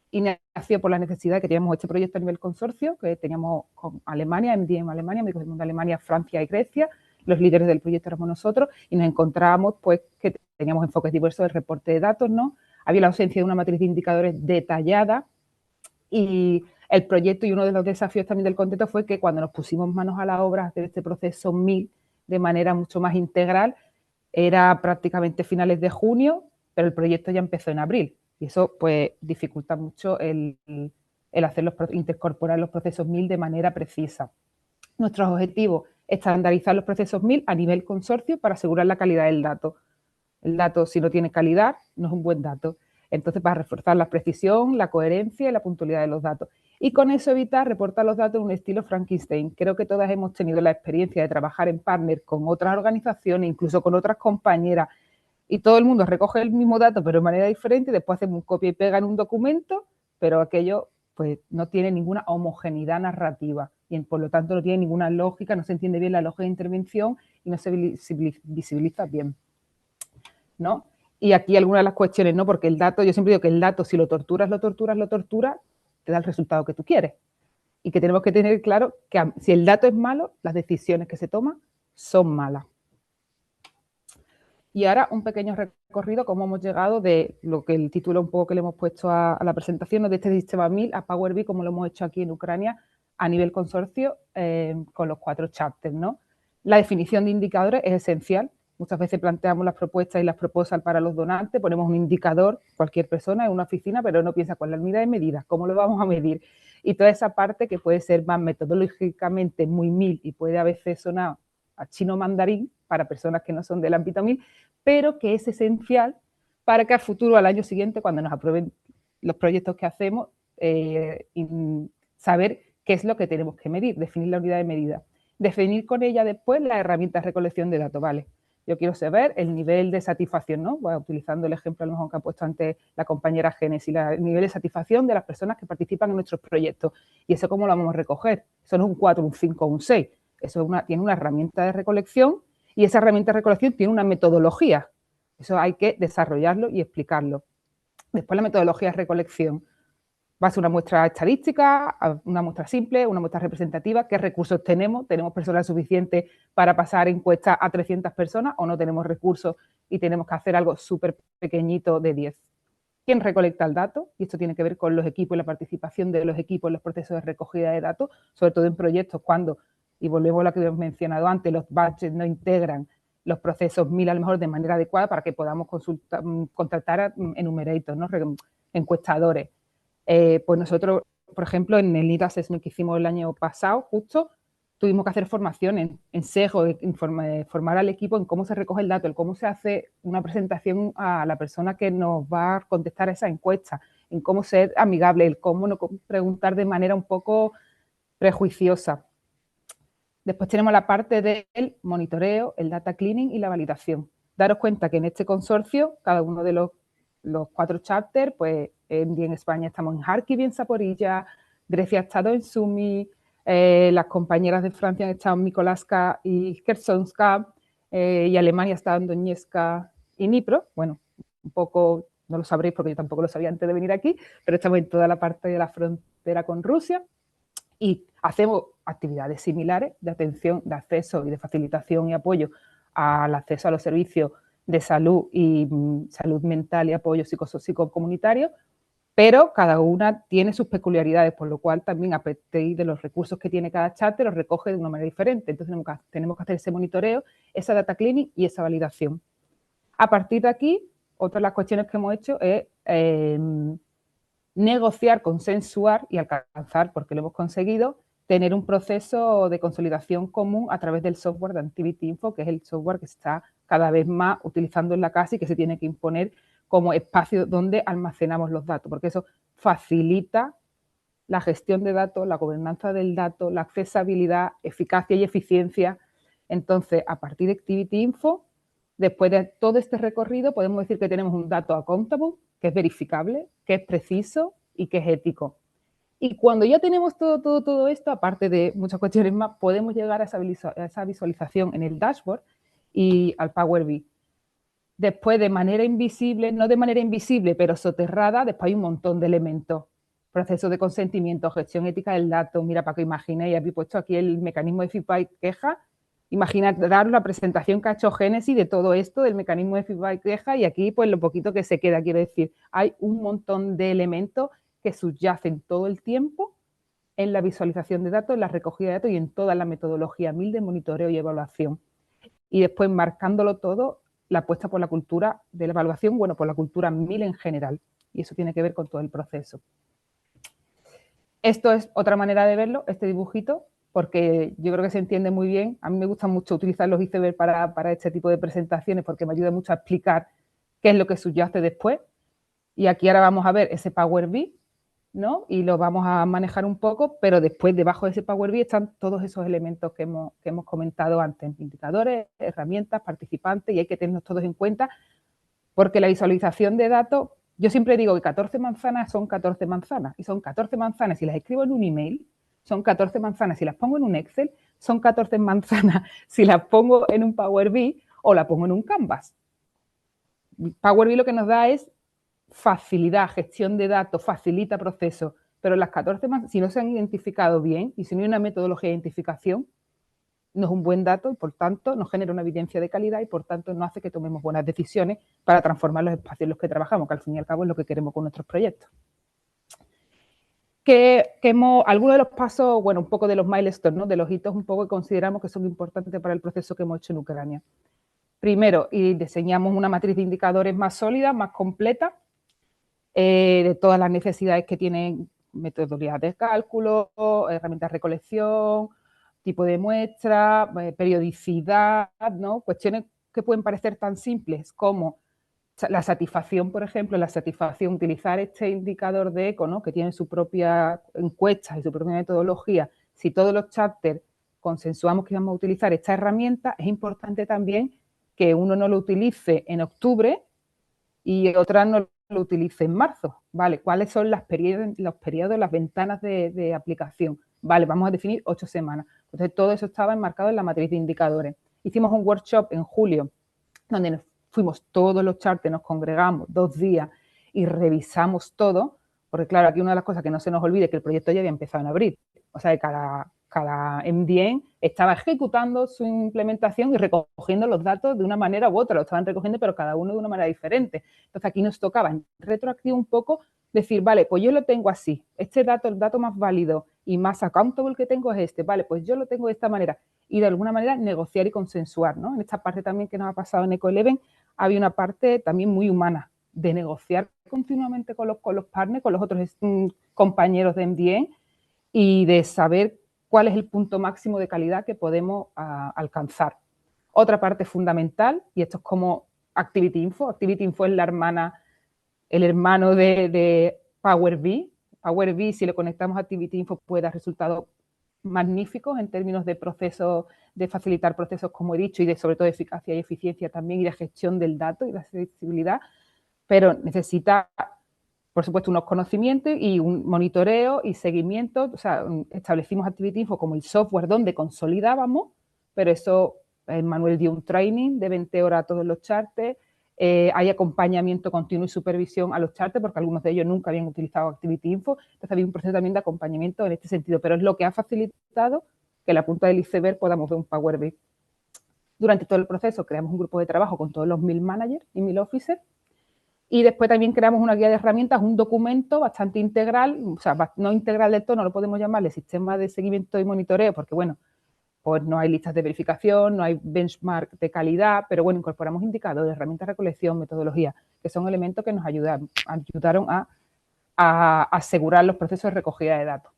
y nació por la necesidad de que teníamos este proyecto a nivel consorcio, que teníamos con Alemania, MDM Alemania, Médicos del Mundo Alemania, Francia y Grecia. Los líderes del proyecto éramos nosotros y nos encontrábamos pues que teníamos enfoques diversos del reporte de datos, ¿no? Había la ausencia de una matriz de indicadores detallada y el proyecto y uno de los desafíos también del contexto fue que cuando nos pusimos manos a la obra de este proceso MIL de manera mucho más integral, era prácticamente finales de junio, pero el proyecto ya empezó en abril. Y eso pues dificulta mucho el intercorporar los procesos MIL de manera precisa. Nuestros objetivos, estandarizar los procesos MIL a nivel consorcio para asegurar la calidad del dato. El dato, si no tiene calidad, no es un buen dato. Entonces, para reforzar la precisión, la coherencia y la puntualidad de los datos. Y con eso evitar reportar los datos en un estilo Frankenstein. Creo que todas hemos tenido la experiencia de trabajar en partner con otras organizaciones, incluso con otras compañeras, y todo el mundo recoge el mismo dato, pero de manera diferente, y después hacemos un copia y pega en un documento, pero aquello pues no tiene ninguna homogeneidad narrativa y por lo tanto no tiene ninguna lógica, no se entiende bien la lógica de intervención y no se visibiliza bien, ¿no? Y aquí algunas de las cuestiones, ¿no? Porque el dato, yo siempre digo que el dato, si lo torturas, te da el resultado que tú quieres. Y que tenemos que tener claro que si el dato es malo, las decisiones que se toman son malas. Y ahora un pequeño recorrido, cómo hemos llegado de lo que el título un poco que le hemos puesto a la presentación, ¿no? De este sistema 1000 a Power BI, como lo hemos hecho aquí en Ucrania a nivel consorcio con los 4 chapters, ¿no? La definición de indicadores es esencial. Muchas veces planteamos las propuestas y las proposals para los donantes, ponemos un indicador, cualquier persona en una oficina, pero no piensa con la unidad de medida, cómo lo vamos a medir. Y toda esa parte que puede ser más metodológicamente muy 1000 y puede a veces sonar a chino mandarín para personas que no son del ámbito 1000, pero que es esencial para que al futuro, al año siguiente, cuando nos aprueben los proyectos que hacemos, saber qué es lo que tenemos que medir, definir la unidad de medida. Definir con ella después las herramientas de recolección de datos, ¿vale? Yo quiero saber el nivel de satisfacción, ¿no? Bueno, utilizando el ejemplo a lo mejor que ha puesto antes la compañera Génesis, el nivel de satisfacción de las personas que participan en nuestros proyectos. ¿Y eso cómo lo vamos a recoger? Eso no es un 4, un 5 o un 6. Eso tiene una herramienta de recolección y esa herramienta de recolección tiene una metodología. Eso hay que desarrollarlo y explicarlo. Después la metodología de recolección va a ser una muestra estadística, una muestra simple, una muestra representativa. ¿Qué recursos tenemos? ¿Tenemos personas suficientes para pasar encuestas a 300 personas o no tenemos recursos y tenemos que hacer algo súper pequeñito de 10? ¿Quién recolecta el dato? Y esto tiene que ver con los equipos y la participación de los equipos en los procesos de recogida de datos, sobre todo en proyectos cuando, y volvemos a lo que hemos mencionado antes, los budgets no integran los procesos 1000 a lo mejor de manera adecuada para que podamos contratar a enumerators, ¿no? Encuestadores. Pues nosotros, por ejemplo, en el Need Assessment que hicimos el año pasado, justo, tuvimos que hacer formación en SEGO, formar al equipo en cómo se recoge el dato, en cómo se hace una presentación a la persona que nos va a contestar a esa encuesta, en cómo ser amigable, el cómo no preguntar de manera un poco prejuiciosa. Después tenemos la parte del monitoreo, el data cleaning y la validación. Daros cuenta que en este consorcio, cada uno de los 4 chapters, pues en España estamos en Kharkiv y en Zaporilla, Grecia ha estado en Sumy, las compañeras de Francia han estado en Mykolaiv y Khersonska, y Alemania ha estado en Donetsk y Dnipro. Bueno, un poco, no lo sabréis porque yo tampoco lo sabía antes de venir aquí, pero estamos en toda la parte de la frontera con Rusia y hacemos actividades similares de atención, de acceso y de facilitación y apoyo al acceso a los servicios de salud y salud mental y apoyo psicocomunitario, pero cada una tiene sus peculiaridades, por lo cual también a partir de los recursos que tiene cada chapter los recoge de una manera diferente. Entonces tenemos que hacer ese monitoreo, esa data cleaning y esa validación. A partir de aquí, otra de las cuestiones que hemos hecho es negociar, consensuar y alcanzar, porque lo hemos conseguido, tener un proceso de consolidación común a través del software de Activity Info, que es el software que se está cada vez más utilizando en la casa y que se tiene que imponer como espacio donde almacenamos los datos, porque eso facilita la gestión de datos, la gobernanza del dato, la accesibilidad, eficacia y eficiencia. Entonces, a partir de Activity Info, después de todo este recorrido, podemos decir que tenemos un dato accountable, que es verificable, que es preciso y que es ético. Y cuando ya tenemos todo esto, aparte de muchas cuestiones más, podemos llegar a esa visualización en el dashboard y al Power BI. Después, de manera invisible, no de manera invisible, pero soterrada, después hay un montón de elementos. Proceso de consentimiento, gestión ética del dato. Mira, para que imaginéis, habéis puesto aquí el mecanismo de feedback queja. Imaginad la presentación que ha hecho Génesis de todo esto, del mecanismo de feedback queja, y aquí pues lo poquito que se queda, quiero decir, hay un montón de elementos que subyacen todo el tiempo en la visualización de datos, en la recogida de datos y en toda la metodología 1000 de monitoreo y evaluación. Y después, marcándolo todo, la apuesta por la cultura de la evaluación, bueno, por la cultura 1000 en general. Y eso tiene que ver con todo el proceso. Esto es otra manera de verlo, este dibujito, porque yo creo que se entiende muy bien. A mí me gusta mucho utilizar los iceberg para este tipo de presentaciones porque me ayuda mucho a explicar qué es lo que subyace después. Y aquí ahora vamos a ver ese Power BI, ¿no? Y lo vamos a manejar un poco, pero después debajo de ese Power BI están todos esos elementos que hemos comentado antes, indicadores, herramientas, participantes, y hay que tenerlos todos en cuenta porque la visualización de datos, yo siempre digo que 14 manzanas son 14 manzanas, y son 14 manzanas si las escribo en un email, son 14 manzanas si las pongo en un Excel, son 14 manzanas si las pongo en un Power BI o la pongo en un Canvas. Power BI lo que nos da es facilidad, gestión de datos, facilita procesos, pero las 14 más, si no se han identificado bien y si no hay una metodología de identificación, no es un buen dato y por tanto nos genera una evidencia de calidad y por tanto no hace que tomemos buenas decisiones para transformar los espacios en los que trabajamos, que al fin y al cabo es lo que queremos con nuestros proyectos. Algunos de los pasos, bueno, un poco de los milestones, ¿no? De los hitos un poco que consideramos que son importantes para el proceso que hemos hecho en Ucrania. Primero, diseñamos una matriz de indicadores más sólida, más completa, de todas las necesidades que tienen metodologías de cálculo, herramientas de recolección, tipo de muestra, periodicidad, ¿no? Cuestiones que pueden parecer tan simples como la satisfacción, por ejemplo, utilizar este indicador de eco, ¿no? Que tiene su propia encuesta y su propia metodología. Si todos los chapters consensuamos que vamos a utilizar esta herramienta, es importante también que uno no lo utilice en octubre y otra no lo utilice en marzo, ¿vale? ¿Cuáles son los periodos, las ventanas de aplicación? Vale, vamos a definir 8 semanas. Entonces, todo eso estaba enmarcado en la matriz de indicadores. Hicimos un workshop en julio donde fuimos todos los charters, nos congregamos 2 días y revisamos todo, porque claro, aquí una de las cosas que no se nos olvide es que el proyecto ya había empezado en abril. O sea, que cada MDM estaba ejecutando su implementación y recogiendo los datos de una manera u otra, lo estaban recogiendo, pero cada uno de una manera diferente. Entonces, aquí nos tocaba en retroactivo un poco decir, vale, pues yo lo tengo así, este dato, el dato más válido y más accountable que tengo es este, vale, pues yo lo tengo de esta manera y de alguna manera negociar y consensuar, ¿no? En esta parte también que nos ha pasado en Eco11 había una parte también muy humana de negociar continuamente con los partners, con los otros compañeros de MDM y de saber cuál es el punto máximo de calidad que podemos alcanzar. Otra parte fundamental, y esto es como Activity Info. Activity Info es el hermano de Power BI. Power BI, si lo conectamos a Activity Info, puede dar resultados magníficos en términos de procesos, de facilitar procesos, como he dicho, y sobre todo de eficacia y eficiencia también, y de gestión del dato y de accesibilidad, pero necesita, por supuesto, unos conocimientos y un monitoreo y seguimiento. O sea, establecimos Activity Info como el software donde consolidábamos, pero eso, Manuel dio un training de 20 horas a todos los charters, hay acompañamiento continuo y supervisión a los charters, porque algunos de ellos nunca habían utilizado Activity Info, entonces había un proceso también de acompañamiento en este sentido, pero es lo que ha facilitado que en la punta del iceberg podamos ver un Power BI. Durante todo el proceso creamos un grupo de trabajo con todos los 1000 managers y 1000 officers, y después también creamos una guía de herramientas, un documento bastante integral, o sea, no integral del todo, no lo podemos llamarle sistema de seguimiento y monitoreo, porque bueno, pues no hay listas de verificación, no hay benchmark de calidad, pero bueno, incorporamos indicadores, herramientas de recolección, metodología, que son elementos que nos ayudaron a asegurar los procesos de recogida de datos.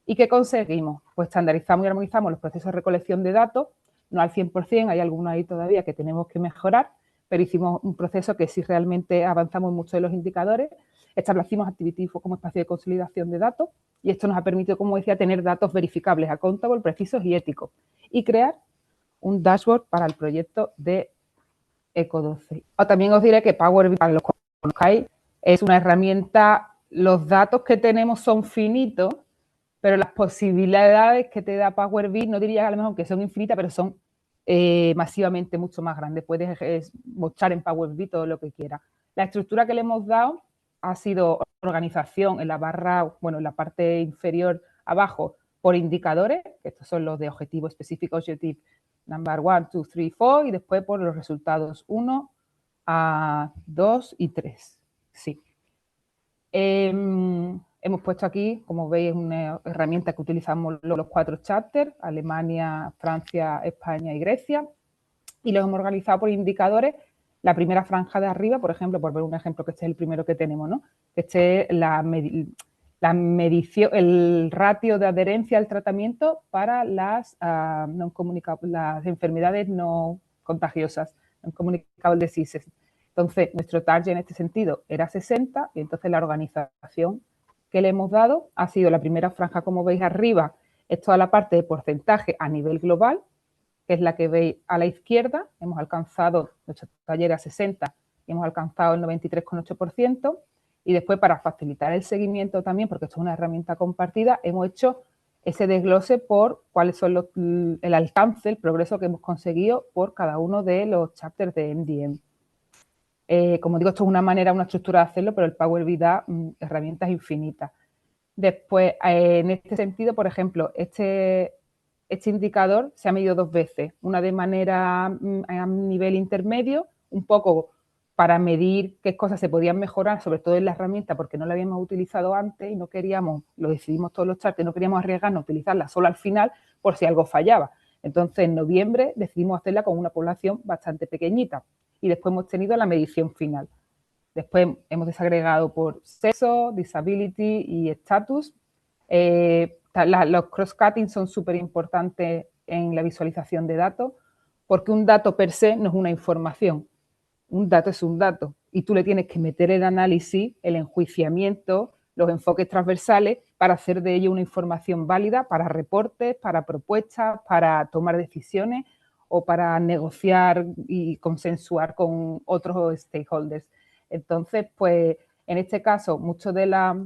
¿Y qué conseguimos? Pues estandarizamos y armonizamos los procesos de recolección de datos, no al 100%, hay algunos ahí todavía que tenemos que mejorar, pero hicimos un proceso que sí realmente avanzamos en muchos de los indicadores, establecimos Activity Info como espacio de consolidación de datos y esto nos ha permitido, como decía, tener datos verificables, accountable, precisos y éticos y crear un dashboard para el proyecto de Eco12. También os diré que Power BI, para los que conozcáis, es una herramienta, los datos que tenemos son finitos, pero las posibilidades que te da Power BI, no diría a lo mejor que son infinitas, pero son masivamente mucho más grandes. Puedes mostrar en Power BI todo lo que quieras. La estructura que le hemos dado ha sido organización en la barra, bueno, en la parte inferior abajo, por indicadores, que estos son los de objetivo específico, objective number 1, 2, 3, 4, y después por los resultados 1, 2 y 3. Sí. Hemos puesto aquí, como veis, una herramienta que utilizamos los 4 chapters, Alemania, Francia, España y Grecia, y los hemos organizado por indicadores. La primera franja de arriba, por ejemplo, por ver un ejemplo, que este es el primero que tenemos, ¿no? Que este es la medición, el ratio de adherencia al tratamiento para las enfermedades no contagiosas, non-communicable diseases. Entonces, nuestro target en este sentido era 60 y entonces la organización que le hemos dado ha sido la primera franja, como veis arriba, es toda la parte de porcentaje a nivel global, que es la que veis a la izquierda. Hemos alcanzado nuestro taller a 60 y hemos alcanzado el 93,8%. Y después, para facilitar el seguimiento también, porque esto es una herramienta compartida, hemos hecho ese desglose por cuáles son el alcance, el progreso que hemos conseguido por cada uno de los chapters de MDM. Como digo, esto es una manera, una estructura de hacerlo, pero el Power BI da herramientas infinitas. Después, en este sentido, por ejemplo, este indicador se ha medido 2 veces, una de manera a nivel intermedio, un poco para medir qué cosas se podían mejorar, sobre todo en la herramienta, porque no la habíamos utilizado antes y no queríamos, lo decidimos todos los charts, no queríamos arriesgarnos a utilizarla solo al final por si algo fallaba. Entonces, en noviembre decidimos hacerla con una población bastante pequeñita y después hemos tenido la medición final. Después hemos desagregado por sexo, disability y estatus. Los cross-cutting son súper importantes en la visualización de datos porque un dato per se no es una información. Un dato es un dato y tú le tienes que meter el análisis, el enjuiciamiento, los enfoques transversales para hacer de ello una información válida para reportes, para propuestas, para tomar decisiones o para negociar y consensuar con otros stakeholders. Entonces, pues en este caso, muchos de los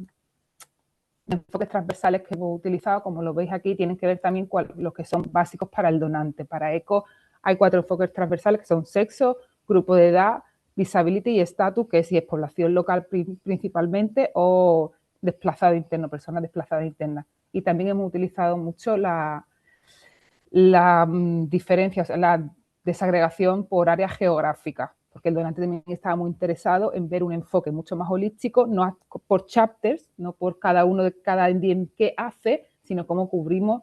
enfoques transversales que hemos utilizado, como lo veis aquí, tienen que ver también con los que son básicos para el donante. Para ECO hay 4 enfoques transversales que son sexo, grupo de edad, disability y estatus, que si es población local principalmente o desplazado interno, personas desplazadas internas. Y también hemos utilizado mucho la diferencia, o sea, la desagregación por área geográfica, porque el donante también estaba muy interesado en ver un enfoque mucho más holístico, no por chapters, no por cada uno de cada bien qué hace, sino cómo cubrimos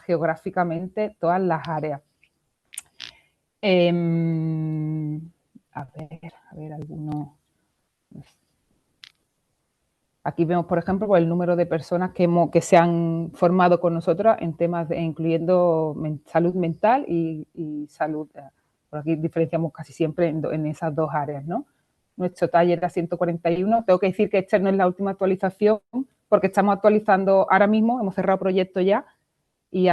geográficamente todas las áreas. A ver, alguno. Aquí vemos, por ejemplo, el número de personas que se han formado con nosotros en temas incluyendo salud mental y salud. Por aquí diferenciamos casi siempre en esas 2 áreas, ¿no? Nuestro taller era 141. Tengo que decir que esta no es la última actualización porque estamos actualizando ahora mismo, hemos cerrado proyecto ya y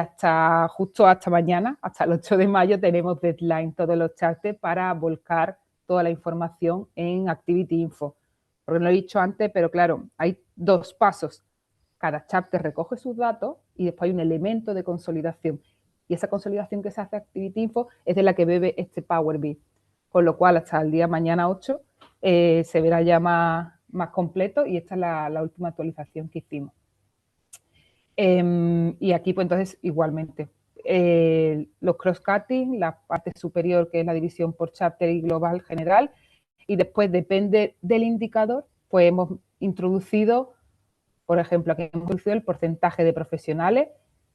justo hasta mañana, hasta el 8 de mayo, tenemos deadline todos los charts para volcar toda la información en Activity Info. Porque no lo he dicho antes, pero claro, hay 2 pasos. Cada chapter recoge sus datos y después hay un elemento de consolidación. Y esa consolidación que se hace Activity Info es de la que bebe este Power BI. Con lo cual, hasta el día mañana 8 se verá ya más completo y esta es la última actualización que hicimos. Y aquí, pues entonces, igualmente, los cross-cutting, la parte superior que es la división por chapter y global general, y después depende del indicador, pues hemos introducido, por ejemplo, aquí hemos introducido el porcentaje de profesionales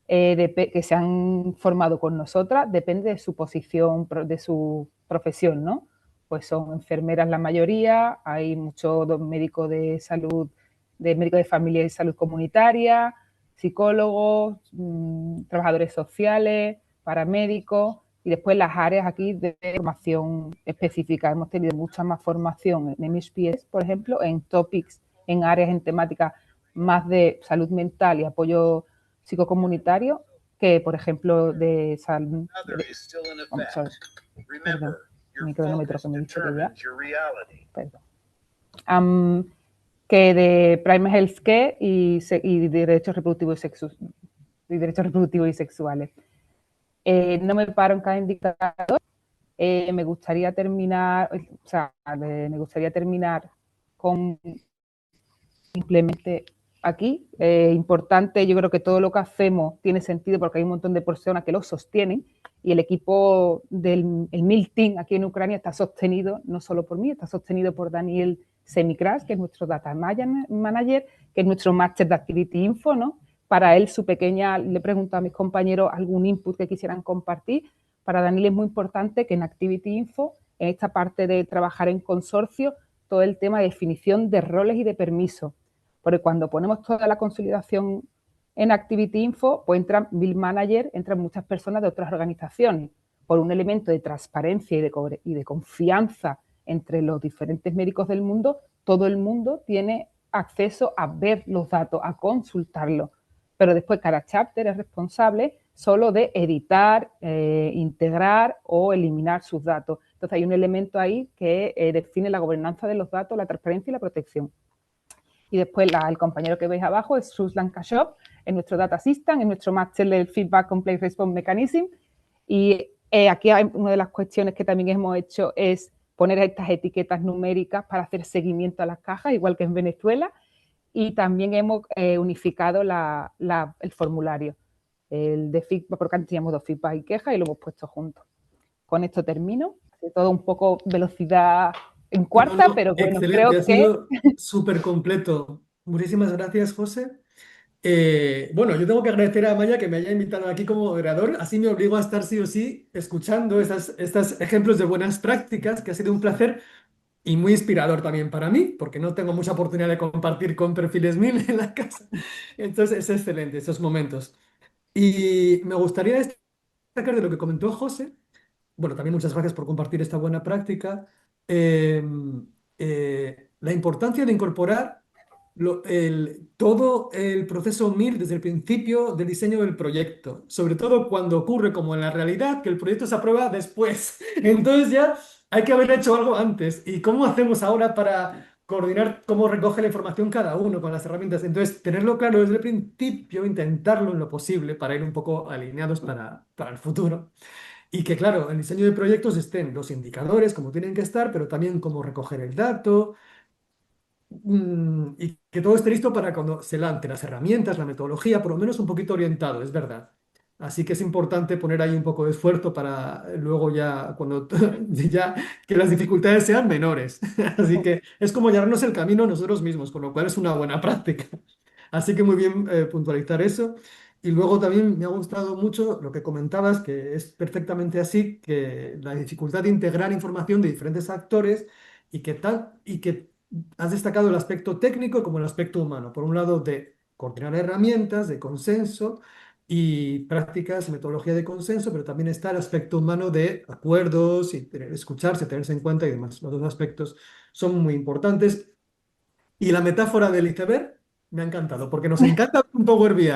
que se han formado con nosotras, depende de su posición, de su profesión, ¿no? Pues son enfermeras la mayoría, hay muchos médicos de salud, médicos de familia y salud comunitaria, psicólogos, trabajadores sociales, paramédicos, y después las áreas aquí de formación específica. Hemos tenido mucha más formación en MHPS, por ejemplo, en topics, en áreas, en temáticas más de salud mental y apoyo psicocomunitario, que por ejemplo de salud. Perdón, mi cronómetro que me dice que ya. Perdón. Que de Primary Health Care y derechos reproductivos y sexuales. No me paro en cada indicador. Me gustaría terminar con simplemente aquí. Importante, yo creo que todo lo que hacemos tiene sentido porque hay un montón de personas que lo sostienen y el equipo del MIL Team aquí en Ucrania está sostenido no solo por mí, está sostenido por Daniel Semikras, que es nuestro Data Manager, que es nuestro Máster de Activity Info, ¿no? Para él, le pregunto a mis compañeros algún input que quisieran compartir. Para Daniel es muy importante que en Activity Info, en esta parte de trabajar en consorcio, todo el tema de definición de roles y de permisos. Porque cuando ponemos toda la consolidación en Activity Info, pues entran Bill Manager, entran muchas personas de otras organizaciones, por un elemento de transparencia y de confianza entre los diferentes médicos del mundo. Todo el mundo tiene acceso a ver los datos, a consultarlos. Pero después cada chapter es responsable solo de editar, integrar o eliminar sus datos. Entonces hay un elemento ahí que define la gobernanza de los datos, la transparencia y la protección. Y después el compañero que veis abajo es Ruslan Kashov, es nuestro Data Assistant, es nuestro Master del Feedback Complex Response Mechanism. Y aquí hay una de las cuestiones que también hemos hecho es poner estas etiquetas numéricas para hacer seguimiento a las cajas, igual que en Venezuela, y también hemos unificado el formulario, el de feedback, porque antes teníamos 2 feedback y quejas y lo hemos puesto juntos. Con esto termino, todo un poco velocidad en cuarta, No, pero bueno, excelente, creo ha que sido súper completo. Muchísimas gracias, José. Bueno, yo tengo que agradecer a Maya que me haya invitado aquí como moderador, así me obligo a estar sí o sí escuchando estos ejemplos de buenas prácticas, que ha sido un placer y muy inspirador también para mí, porque no tengo mucha oportunidad de compartir con perfiles 1000 en la casa. Entonces es excelente esos momentos. Y me gustaría destacar de lo que comentó José. Bueno, también muchas gracias por compartir esta buena práctica. Eh, la importancia de incorporar todo el proceso MIR desde el principio del diseño del proyecto, sobre todo cuando ocurre como en la realidad, que el proyecto se aprueba después. Entonces ya hay que haber hecho algo antes. ¿Y cómo hacemos ahora para coordinar cómo recoge la información cada uno con las herramientas? Entonces, tenerlo claro desde el principio, intentarlo en lo posible para ir un poco alineados para el futuro. Y que, claro, en el diseño de proyectos estén los indicadores como tienen que estar, pero también cómo recoger el dato, y que todo esté listo para cuando se lance las herramientas, la metodología, por lo menos un poquito orientado, es verdad. Así que es importante poner ahí un poco de esfuerzo para luego ya, cuando ya que las dificultades sean menores. Así que es como hallarnos el camino nosotros mismos, con lo cual es una buena práctica. Así que muy bien puntualizar eso. Y luego también me ha gustado mucho lo que comentabas, que es perfectamente así, que la dificultad de integrar información de diferentes actores y que has destacado el aspecto técnico como el aspecto humano. Por un lado, de coordinar herramientas, de consenso y prácticas y metodología de consenso, pero también está el aspecto humano de acuerdos y escucharse, tenerse en cuenta y demás. Los dos aspectos son muy importantes. Y la metáfora del iceberg me ha encantado, porque nos encanta un Power BI,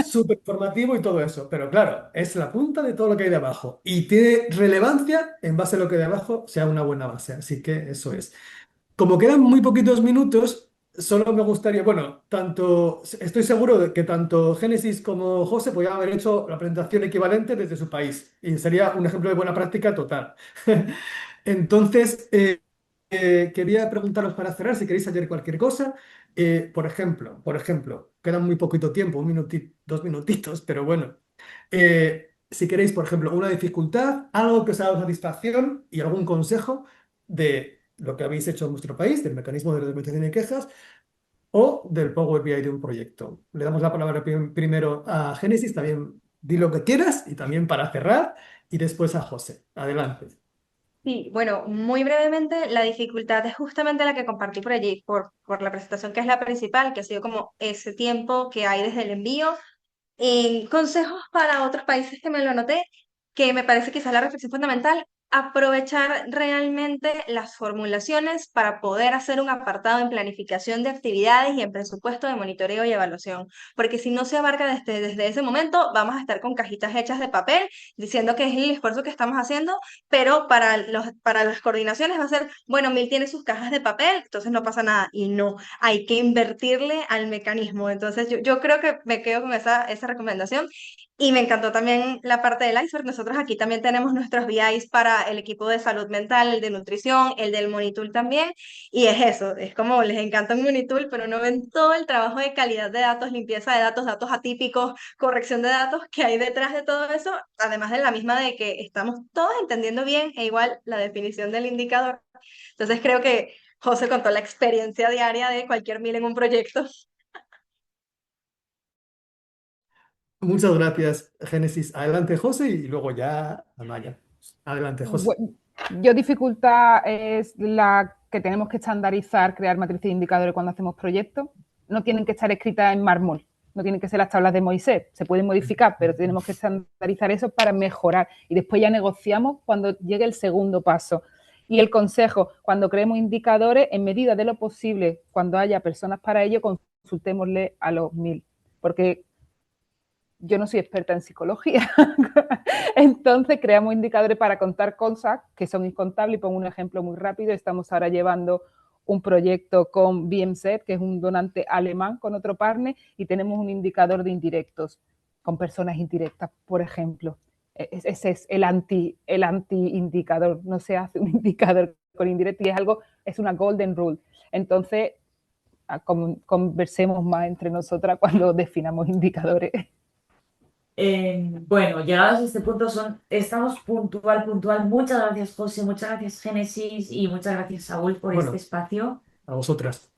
súper informativo y todo eso, pero claro, es la punta de todo lo que hay de abajo y tiene relevancia en base a lo que hay de abajo sea una buena base, así que eso es. Como quedan muy poquitos minutos, solo me gustaría, bueno, estoy seguro de que tanto Génesis como José podían haber hecho la presentación equivalente desde su país y sería un ejemplo de buena práctica total. Entonces, quería preguntaros para cerrar si queréis añadir cualquier cosa. Por ejemplo, queda muy poquito tiempo, 1 minutito, 2 minutitos, pero bueno. Si queréis, por ejemplo, una dificultad, algo que os ha dado satisfacción y algún consejo de lo que habéis hecho en vuestro país, del mecanismo de documentación y quejas o del Power BI de un proyecto. Le damos la palabra primero a Génesis, también di lo que quieras y también para cerrar y después a José. Adelante. Sí, bueno, muy brevemente, la dificultad es justamente la que compartí por allí, por la presentación que es la principal, que ha sido como ese tiempo que hay desde el envío. Consejos para otros países que me lo anoté, que me parece quizás la reflexión fundamental, aprovechar realmente las formulaciones para poder hacer un apartado en planificación de actividades y en presupuesto de monitoreo y evaluación, porque si no se abarca desde ese momento, vamos a estar con cajitas hechas de papel diciendo que es el esfuerzo que estamos haciendo, pero para las coordinaciones va a ser, bueno, Mil tiene sus cajas de papel, entonces no pasa nada, y no, hay que invertirle al mecanismo. Entonces yo creo que me quedo con esa recomendación. Y me encantó también la parte del iceberg. Nosotros aquí también tenemos nuestros VIs para el equipo de salud mental, el de nutrición, el del Monitool también. Y es eso, es como les encanta un Monitool, pero no ven todo el trabajo de calidad de datos, limpieza de datos, datos atípicos, corrección de datos que hay detrás de todo eso, además de la misma de que estamos todos entendiendo bien e igual la definición del indicador. Entonces creo que José contó la experiencia diaria de cualquier mil en un proyecto. Muchas gracias, Génesis. Adelante, José, y luego ya Amaya. Adelante, José. Yo dificultad es la que tenemos que estandarizar, crear matrices de indicadores cuando hacemos proyectos. No tienen que estar escritas en mármol, no tienen que ser las tablas de Moisés, se pueden modificar, pero tenemos que estandarizar eso para mejorar y después ya negociamos cuando llegue el segundo paso. Y el consejo, cuando creemos indicadores, en medida de lo posible, cuando haya personas para ello, consultémosle a los 1000, porque yo no soy experta en psicología, entonces creamos indicadores para contar cosas que son incontables. Y pongo un ejemplo muy rápido, estamos ahora llevando un proyecto con BMZ, que es un donante alemán con otro partner, y tenemos un indicador de indirectos, con personas indirectas, por ejemplo. Ese es el anti-indicador. No se hace un indicador con indirecto y es una golden rule. Entonces, conversemos más entre nosotras cuando definamos indicadores. Bueno, llegados a este punto estamos puntual. Muchas gracias, José, muchas gracias, Génesis, y muchas gracias, Saúl, por este Bueno, espacio. a vosotras.